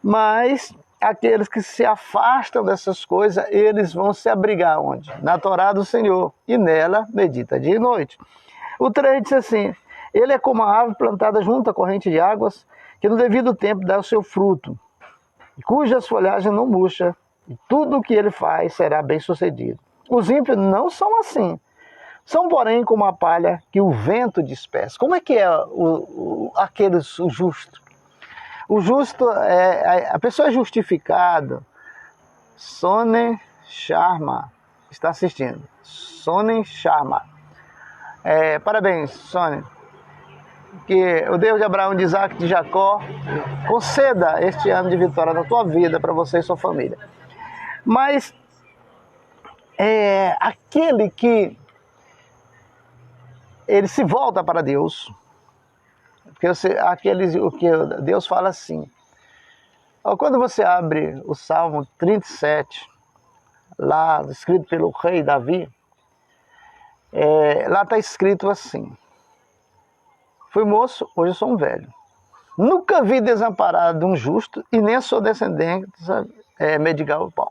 Mas aqueles que se afastam dessas coisas, eles vão se abrigar onde? Na Torá do Senhor, e nela medita dia e noite. O 3 diz assim, ele é como a árvore plantada junto à corrente de águas, que no devido tempo dá o seu fruto, cujas folhagens não murcha, e tudo o que ele faz será bem sucedido. Os ímpios não são assim. São, porém, como a palha que o vento dispersa. Como é que é o justo? O justo, a pessoa é justificada. Sonen Sharma está assistindo. Sonen Sharma. Parabéns, Sonen. Que o Deus de Abraão, de Isaac, de Jacó conceda este ano de vitória na tua vida, para você e sua família. Mas aquele que ele se volta para Deus, porque o que Deus fala assim, quando você abre o Salmo 37, lá escrito pelo rei Davi, lá está escrito assim, fui moço, hoje sou um velho. Nunca vi desamparado um justo e nem sou descendente mendigar o pão.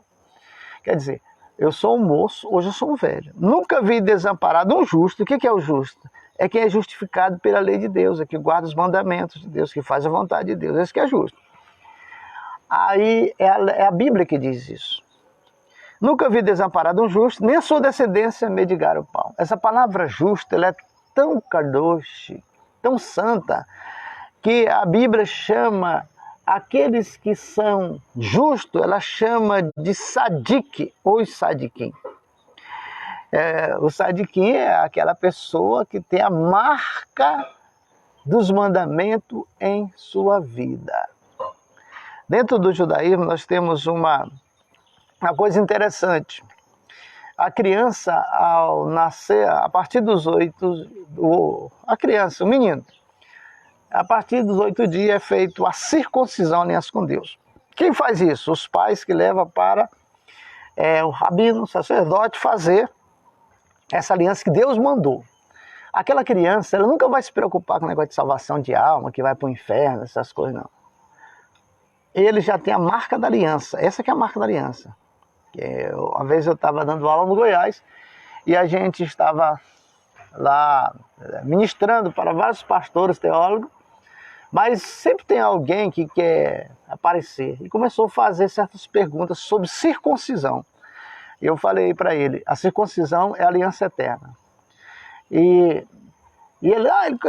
Quer dizer, eu sou um moço, hoje eu sou um velho. Nunca vi desamparado um justo. O que é o justo? É quem é justificado pela lei de Deus, é que guarda os mandamentos de Deus, que faz a vontade de Deus. Esse que é justo. Aí é a Bíblia que diz isso. Nunca vi desamparado um justo, nem a sua descendência mendigar o pão. Essa palavra justo, ela é tão kadosh, tão santa, que a Bíblia chama aqueles que são justos, ela chama de sadik ou sadikim. O sadikim é aquela pessoa que tem a marca dos mandamentos em sua vida. Dentro do judaísmo nós temos uma coisa interessante. A criança, ao nascer, a partir dos 8, a criança, o menino, a partir dos 8 dias é feito a circuncisão aliança com Deus. Quem faz isso? Os pais que levam para o rabino, o sacerdote, fazer essa aliança que Deus mandou. Aquela criança, ela nunca vai se preocupar com o negócio de salvação de alma, que vai para o inferno, essas coisas, não. Ele já tem a marca da aliança. Essa que é a marca da aliança. Uma vez eu estava dando aula no Goiás e a gente estava lá ministrando para vários pastores, teólogos, mas sempre tem alguém que quer aparecer. E começou a fazer certas perguntas sobre circuncisão. E eu falei para ele, a circuncisão é a aliança eterna. E ele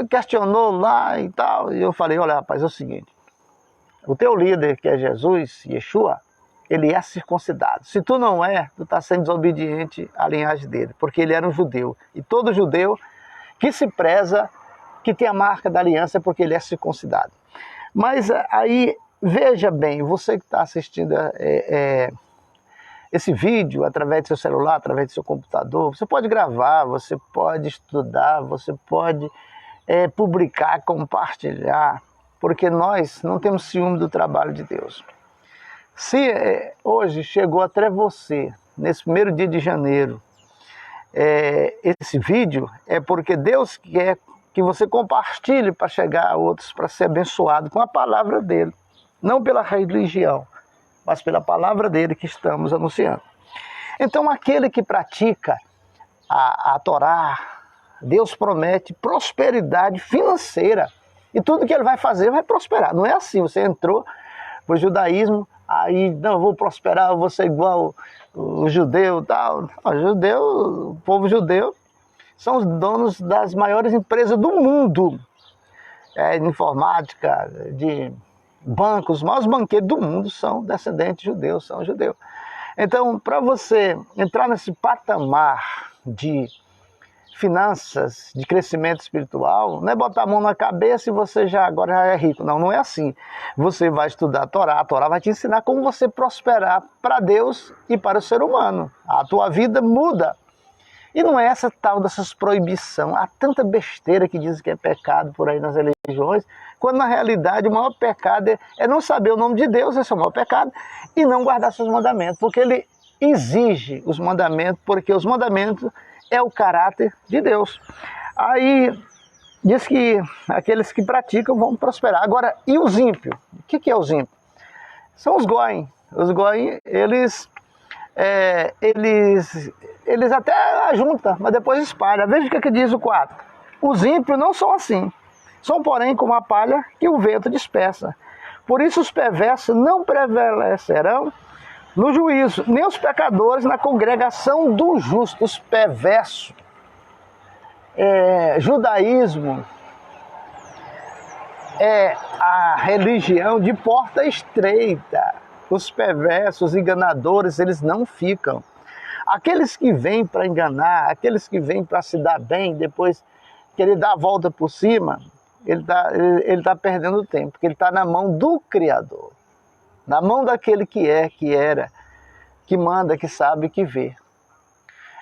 questionou lá e tal. E eu falei, olha rapaz, é o seguinte, o teu líder, que é Jesus, Yeshua, ele é circuncidado. Se tu não é, tu está sendo desobediente à linhagem dele, porque ele era um judeu. E todo judeu que se preza, que tem a marca da aliança, é porque ele é circuncidado. Mas aí, veja bem, você que está assistindo esse vídeo através do seu celular, através do seu computador, você pode gravar, você pode estudar, você pode publicar, compartilhar, porque nós não temos ciúme do trabalho de Deus. Se hoje chegou até você, nesse primeiro dia de janeiro, esse vídeo, é porque Deus quer que você compartilhe para chegar a outros, para ser abençoado com a palavra dele. Não pela religião, mas pela palavra dele que estamos anunciando. Então aquele que pratica a Torá, Deus promete prosperidade financeira. E tudo que ele vai fazer vai prosperar. Não é assim, você entrou para o judaísmo, aí, não, eu vou prosperar, eu vou ser igual o judeu e tal. O povo judeu são os donos das maiores empresas do mundo. De informática, de bancos, os maiores banqueiros do mundo são descendentes judeus, são judeus. Então, para você entrar nesse patamar de finanças, de crescimento espiritual, não é botar a mão na cabeça e você agora já é rico. Não, não é assim. Você vai estudar a Torá vai te ensinar como você prosperar para Deus e para o ser humano. A tua vida muda. E não é essa tal dessas proibições. Há tanta besteira que dizem que é pecado por aí nas religiões, quando na realidade o maior pecado é não saber o nome de Deus, esse é o maior pecado, e não guardar seus mandamentos, porque ele exige os mandamentos, porque os mandamentos é o caráter de Deus. Aí diz que aqueles que praticam vão prosperar. Agora, e os ímpios? O que é os ímpios? São os goim. Os goim, eles até ajuntam, mas depois espalham. Veja o que diz o 4. Os ímpios não são assim. São, porém, como a palha que o vento dispersa. Por isso os perversos não prevalecerão no juízo, nem os pecadores na congregação dos justos. Perversos. Judaísmo é a religião de porta estreita. Os perversos, os enganadores, eles não ficam. Aqueles que vêm para enganar, aqueles que vêm para se dar bem, depois querer dar a volta por cima, ele tá perdendo tempo, porque ele está na mão do Criador. Na mão daquele que é, que era, que manda, que sabe, que vê.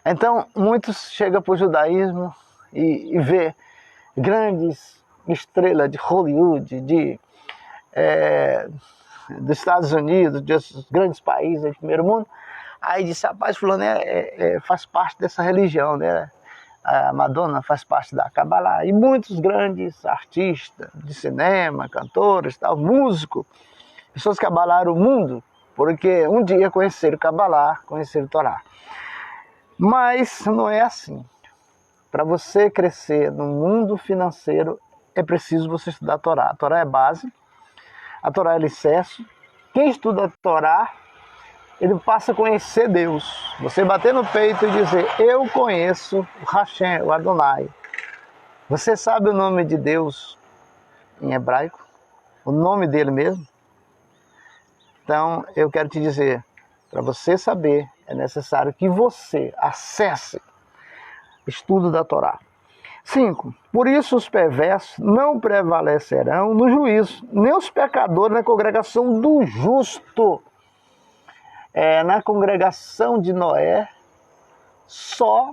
Então, muitos chegam para o judaísmo e vê grandes estrelas de Hollywood, dos Estados Unidos, dos grandes países do primeiro mundo. Aí disse, rapaz, fulano faz parte dessa religião, né? A Madonna faz parte da Kabbalah. E muitos grandes artistas de cinema, cantores, tal, músicos, pessoas que abalaram o mundo, porque um dia conheceram Kabbalah, conheceram Torá. Mas não é assim. Para você crescer no mundo financeiro, é preciso você estudar a Torá. A Torá é base, a Torá é alicerce. Quem estuda a Torá, ele passa a conhecer Deus. Você bater no peito e dizer, eu conheço o Hashem, o Adonai. Você sabe o nome de Deus em hebraico? O nome dele mesmo? Então, eu quero te dizer, para você saber, é necessário que você acesse o estudo da Torá. 5. Por isso os perversos não prevalecerão no juízo, nem os pecadores na congregação do justo. Na congregação de Noé, só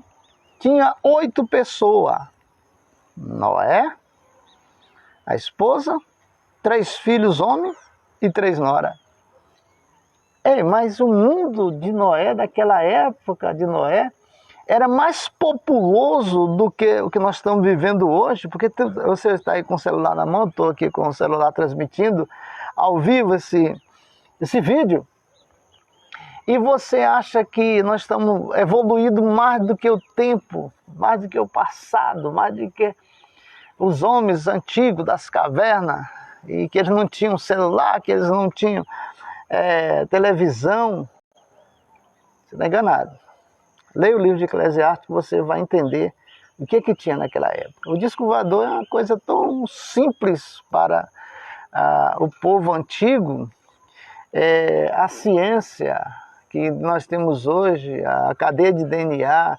tinha 8 pessoas. Noé, a esposa, 3 filhos homens e 3 noras. Mas o mundo de Noé, daquela época de Noé, era mais populoso do que o que nós estamos vivendo hoje, porque você está aí com o celular na mão, estou aqui com o celular transmitindo ao vivo esse vídeo, e você acha que nós estamos evoluindo mais do que o tempo, mais do que o passado, mais do que os homens antigos das cavernas, e que eles não tinham celular, que eles não tinham televisão. Você está enganado. Leia o livro de Eclesiastes que você vai entender o que tinha naquela época. O disco voador é uma coisa tão simples para o povo antigo. A ciência que nós temos hoje, a cadeia de DNA,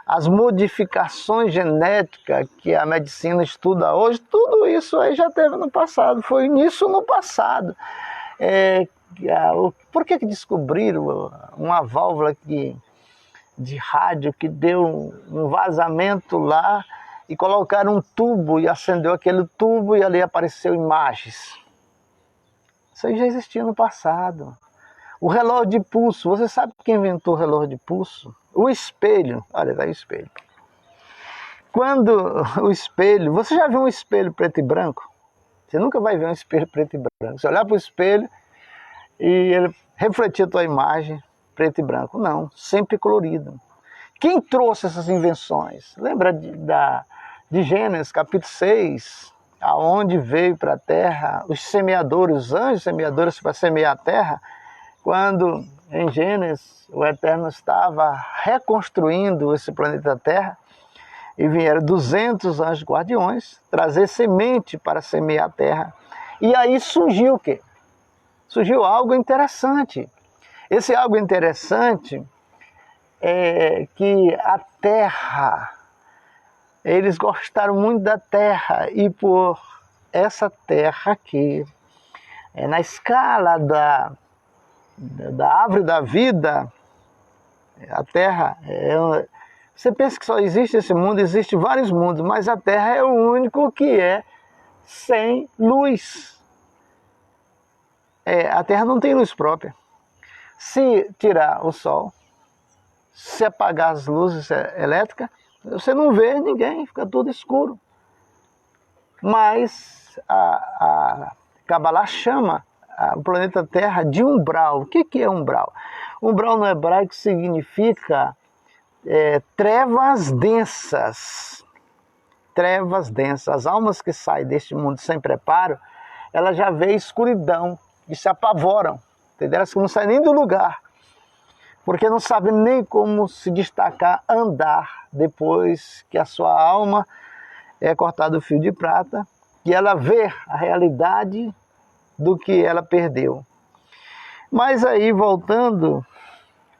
as modificações genéticas que a medicina estuda hoje, tudo isso aí já teve no passado, foi nisso no passado. Por que descobriram uma válvula de rádio que deu um vazamento lá e colocaram um tubo e acendeu aquele tubo e ali apareceu imagens? Isso aí já existia no passado. O relógio de pulso, você sabe quem inventou o relógio de pulso? O espelho, olha, tá aí o espelho. Quando o espelho, você já viu um espelho preto e branco? Você nunca vai ver um espelho preto e branco. Você olhar para o espelho e ele refletir a tua imagem preto e branco. Não, sempre colorido. Quem trouxe essas invenções? Lembra de Gênesis, capítulo 6, aonde veio para a terra os semeadores, os anjos semeadores para semear a terra, quando em Gênesis o Eterno estava reconstruindo esse planeta Terra e vieram 200 anjos guardiões trazer semente para semear a terra. E aí surgiu o quê? Surgiu algo interessante. Esse algo interessante é que a terra, eles gostaram muito da terra, e por essa terra aqui, na escala da árvore da vida, a terra, você pensa que só existe esse mundo, existe vários mundos, mas a terra é o único que é sem luz. A terra não tem luz própria. Se tirar o sol, se apagar as luzes elétricas, você não vê ninguém, fica tudo escuro. Mas a Kabbalah chama o planeta Terra de umbral. O que é umbral? Umbral no hebraico significa trevas densas. Trevas densas. As almas que saem deste mundo sem preparo, elas já veem escuridão e se apavoram. Entendeu? Elas não saem nem do lugar, porque não sabem nem como se destacar, andar, depois que a sua alma é cortada o fio de prata e ela vê a realidade do que ela perdeu. Mas aí, voltando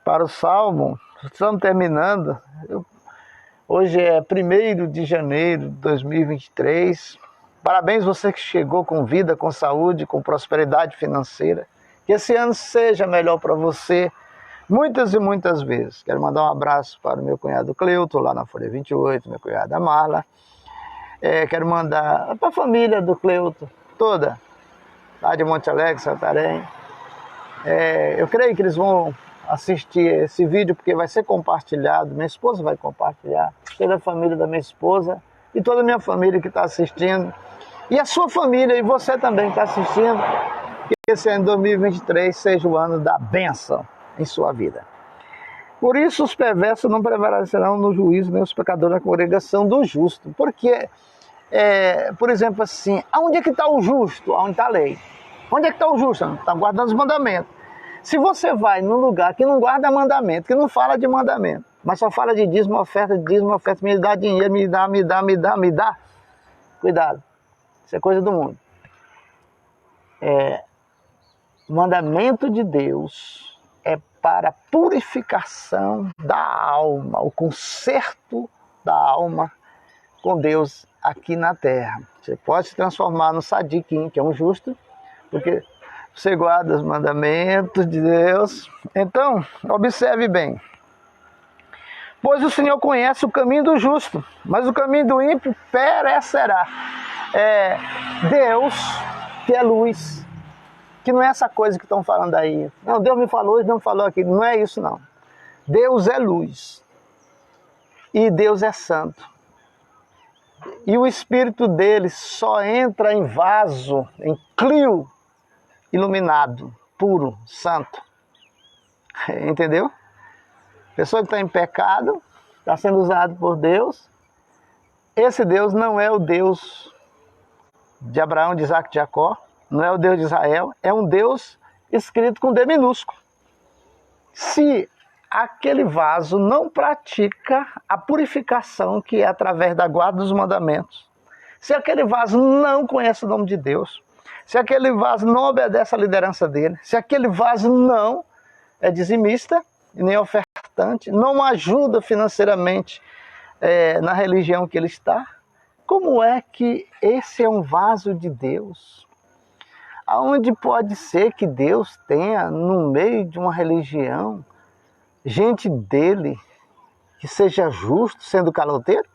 para o Salmo, estamos terminando. Hoje é 1º de janeiro de 2023. Parabéns você que chegou com vida, com saúde, com prosperidade financeira. Que esse ano seja melhor para você, muitas e muitas vezes. Quero mandar um abraço para o meu cunhado Cleuto, lá na Folha 28, minha cunhada Marla. Quero mandar para a família do Cleuto, toda, lá de Monte Alegre, Santarém. Eu creio que eles vão assistir esse vídeo, porque vai ser compartilhado, minha esposa vai compartilhar, toda a família da minha esposa e toda a minha família que está assistindo, e a sua família, e você também que está assistindo, que esse ano 2023 seja o ano da bênção em sua vida. Por isso os perversos não prevalecerão no juízo, nem os pecadores na congregação do justo. Porque, por exemplo, assim, aonde é que está o justo? Onde está a lei? Onde é que está o justo? Está guardando os mandamentos. Se você vai num lugar que não guarda mandamento, que não fala de mandamento, mas só fala de dízimo, oferta, me dá dinheiro, me dá. Cuidado, isso é coisa do mundo. O mandamento de Deus é para a purificação da alma, o conserto da alma com Deus aqui na terra. Você pode se transformar no sadiquim, que é um justo, porque você guarda os mandamentos de Deus. Então, observe bem. Pois o Senhor conhece o caminho do justo, mas o caminho do ímpio perecerá. Deus, que é luz, que não é essa coisa que estão falando aí. Não, Deus me falou, Deus não falou aquilo. Não é isso, não. Deus é luz. E Deus é santo. E o Espírito dele só entra em vaso, em clio, iluminado, puro, santo. Entendeu? Pessoa que está em pecado, está sendo usado por Deus. Esse Deus não é o Deus de Abraão, de Isaac e de Jacó. Não é o Deus de Israel, é um Deus escrito com D minúsculo. Se aquele vaso não pratica a purificação que é através da guarda dos mandamentos, se aquele vaso não conhece o nome de Deus, se aquele vaso não obedece à liderança dele, se aquele vaso não é dizimista e nem ofertante, não ajuda financeiramente na religião que ele está, como é que esse é um vaso de Deus? Aonde pode ser que Deus tenha, no meio de uma religião, gente dele que seja justo, sendo caloteiro?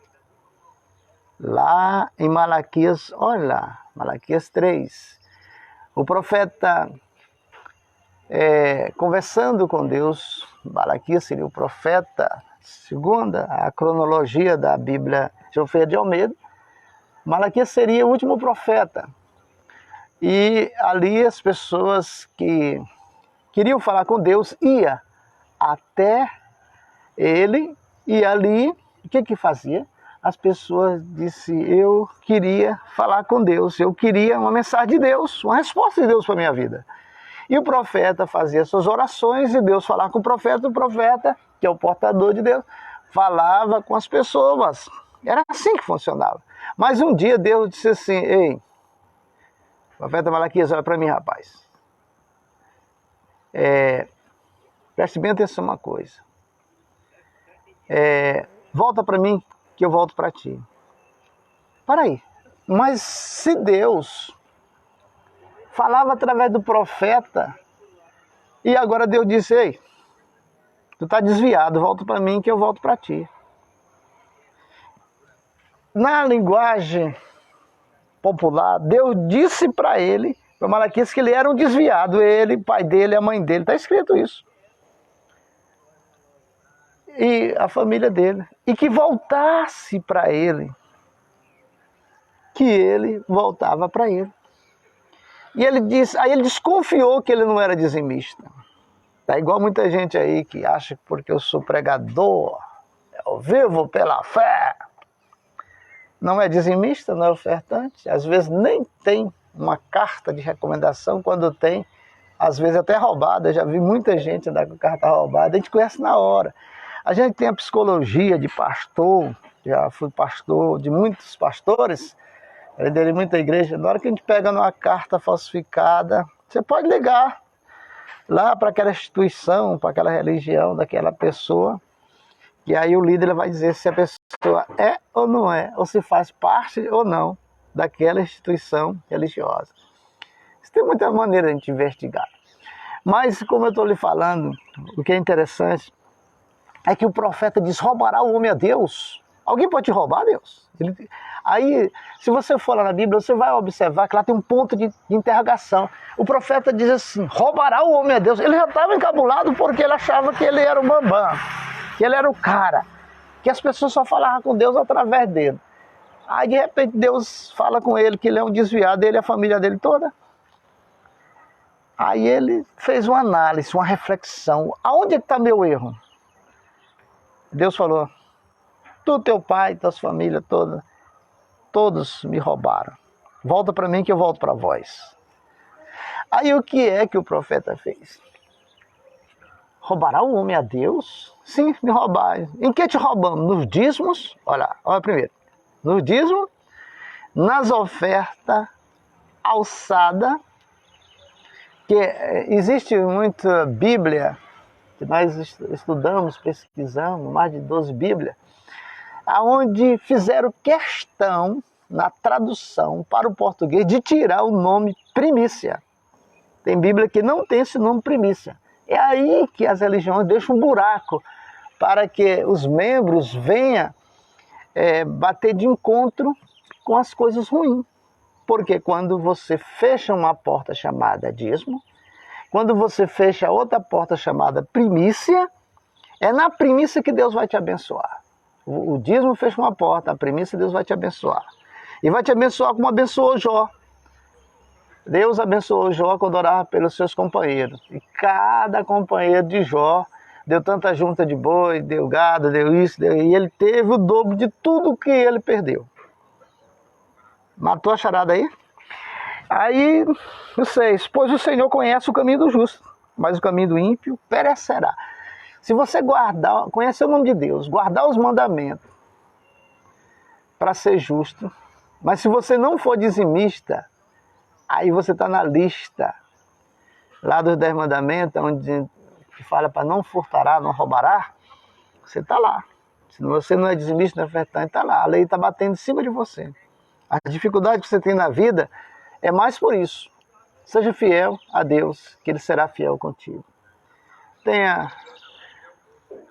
Lá em Malaquias, olha lá, Malaquias 3, o profeta conversando com Deus, Malaquias seria o profeta, segundo a cronologia da Bíblia João de Almeida, Malaquias seria o último profeta. E ali as pessoas que queriam falar com Deus iam até ele E ali, o que fazia? As pessoas disseram, eu queria falar com Deus, eu queria uma mensagem de Deus, uma resposta de Deus para a minha vida. E o profeta fazia suas orações e Deus falava com o profeta, que é o portador de Deus, falava com as pessoas. Era assim que funcionava. Mas um dia Deus disse assim, ei, profeta Malaquias, olha para mim, rapaz. Preste bem atenção uma coisa. Volta para mim, que eu volto para ti. Para aí. Mas se Deus falava através do profeta, e agora Deus disse, ei, tu está desviado, volta para mim que eu volto para ti. Na linguagem popular, Deus disse para ele, para Malaquias, que ele era um desviado, ele, o pai dele, a mãe dele, está escrito isso. E a família dele, e que voltasse para ele, que ele voltava para ele. E ele disse, aí ele desconfiou que ele não era dizimista. Tá igual muita gente aí que acha que porque eu sou pregador, eu vivo pela fé, não é dizimista, não é ofertante, às vezes nem tem uma carta de recomendação, quando tem, às vezes até roubada. Eu já vi muita gente andar com carta roubada, a gente conhece na hora. A gente tem a psicologia de pastor, já fui pastor de muitos pastores, liderei muita igreja. Na hora que a gente pega numa carta falsificada, você pode ligar lá para aquela instituição, para aquela religião daquela pessoa, e aí o líder vai dizer se a pessoa é ou não é, ou se faz parte ou não daquela instituição religiosa. Isso tem muita maneira de a gente investigar. Mas, como eu estou lhe falando, o que é interessante é que o profeta diz, roubará o homem a Deus? Alguém pode te roubar, Deus? Aí, se você for lá na Bíblia, você vai observar que lá tem um ponto de interrogação. O profeta diz assim, roubará o homem a Deus? Ele já estava encabulado porque ele achava que ele era o bambam, que ele era o cara, que as pessoas só falavam com Deus através dele. Aí, de repente, Deus fala com ele que ele é um desviado, ele e a família dele toda. Aí ele fez uma análise, uma reflexão. Aonde é que está meu erro? Deus falou, tu, teu pai, tua família toda, todos me roubaram. Volta para mim que eu volto para vós. Aí o que é que o profeta fez? Roubará o homem a Deus? Sim, me roubaram. Em que te roubamos? Nos dízimos? Olha primeiro. Nos dízimos, nas ofertas, alçada, que existe muita Bíblia, que nós estudamos, pesquisamos, mais de 12 Bíblias, onde fizeram questão, na tradução para o português, de tirar o nome primícia. Tem Bíblia que não tem esse nome primícia. É aí que as religiões deixam um buraco para que os membros venham bater de encontro com as coisas ruins. Porque quando você fecha uma porta chamada dízimo, quando você fecha outra porta chamada primícia, é na primícia que Deus vai te abençoar. O dízimo fecha uma porta, a primícia Deus vai te abençoar. E vai te abençoar como abençoou Jó. Deus abençoou Jó quando orava pelos seus companheiros. E cada companheiro de Jó deu tanta junta de boi, deu gado, deu isso, e ele teve o dobro de tudo que ele perdeu. Matou a charada aí? Aí, no 6, pois o Senhor conhece o caminho do justo, mas o caminho do ímpio perecerá. Se você conhecer o nome de Deus, guardar os mandamentos para ser justo, mas se você não for dizimista, aí você está na lista lá dos 10 mandamentos, onde fala para não furtará, não roubará, você está lá. Se você não é dizimista, não é ofertante, está lá. A lei está batendo em cima de você. A dificuldade que você tem na vida é mais por isso. Seja fiel a Deus, que Ele será fiel contigo. Tenha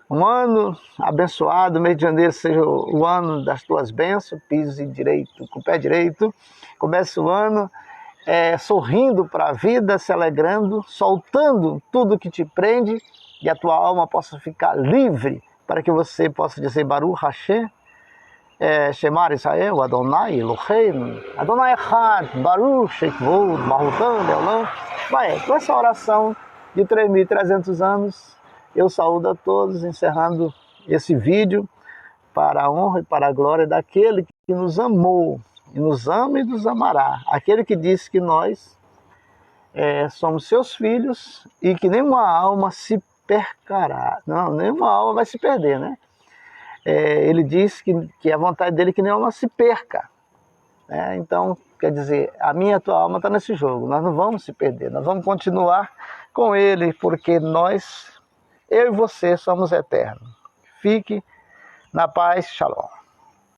um ano abençoado, mês de janeiro seja o ano das tuas bênçãos, pise direito, com o pé direito. Comece o ano sorrindo para a vida, se alegrando, soltando tudo que te prende e a tua alma possa ficar livre para que você possa dizer Baruch Hashem, Shemar Israel, Adonai Eloheinu, Adonai Echad, Baruch Shekvod, Barutan, Leolam. Vai, com essa oração de 3.300 anos, eu saúdo a todos, encerrando esse vídeo para a honra e para a glória daquele que nos amou, e nos ama e nos amará. Aquele que disse que nós somos seus filhos e que nenhuma alma se percará. Não, nenhuma alma vai se perder, né? Ele diz que a vontade dele é que nenhuma alma se perca. Então, quer dizer, a minha e a tua alma está nesse jogo. Nós não vamos se perder, nós vamos continuar com ele, porque nós, eu e você, somos eternos. Fique na paz, shalom.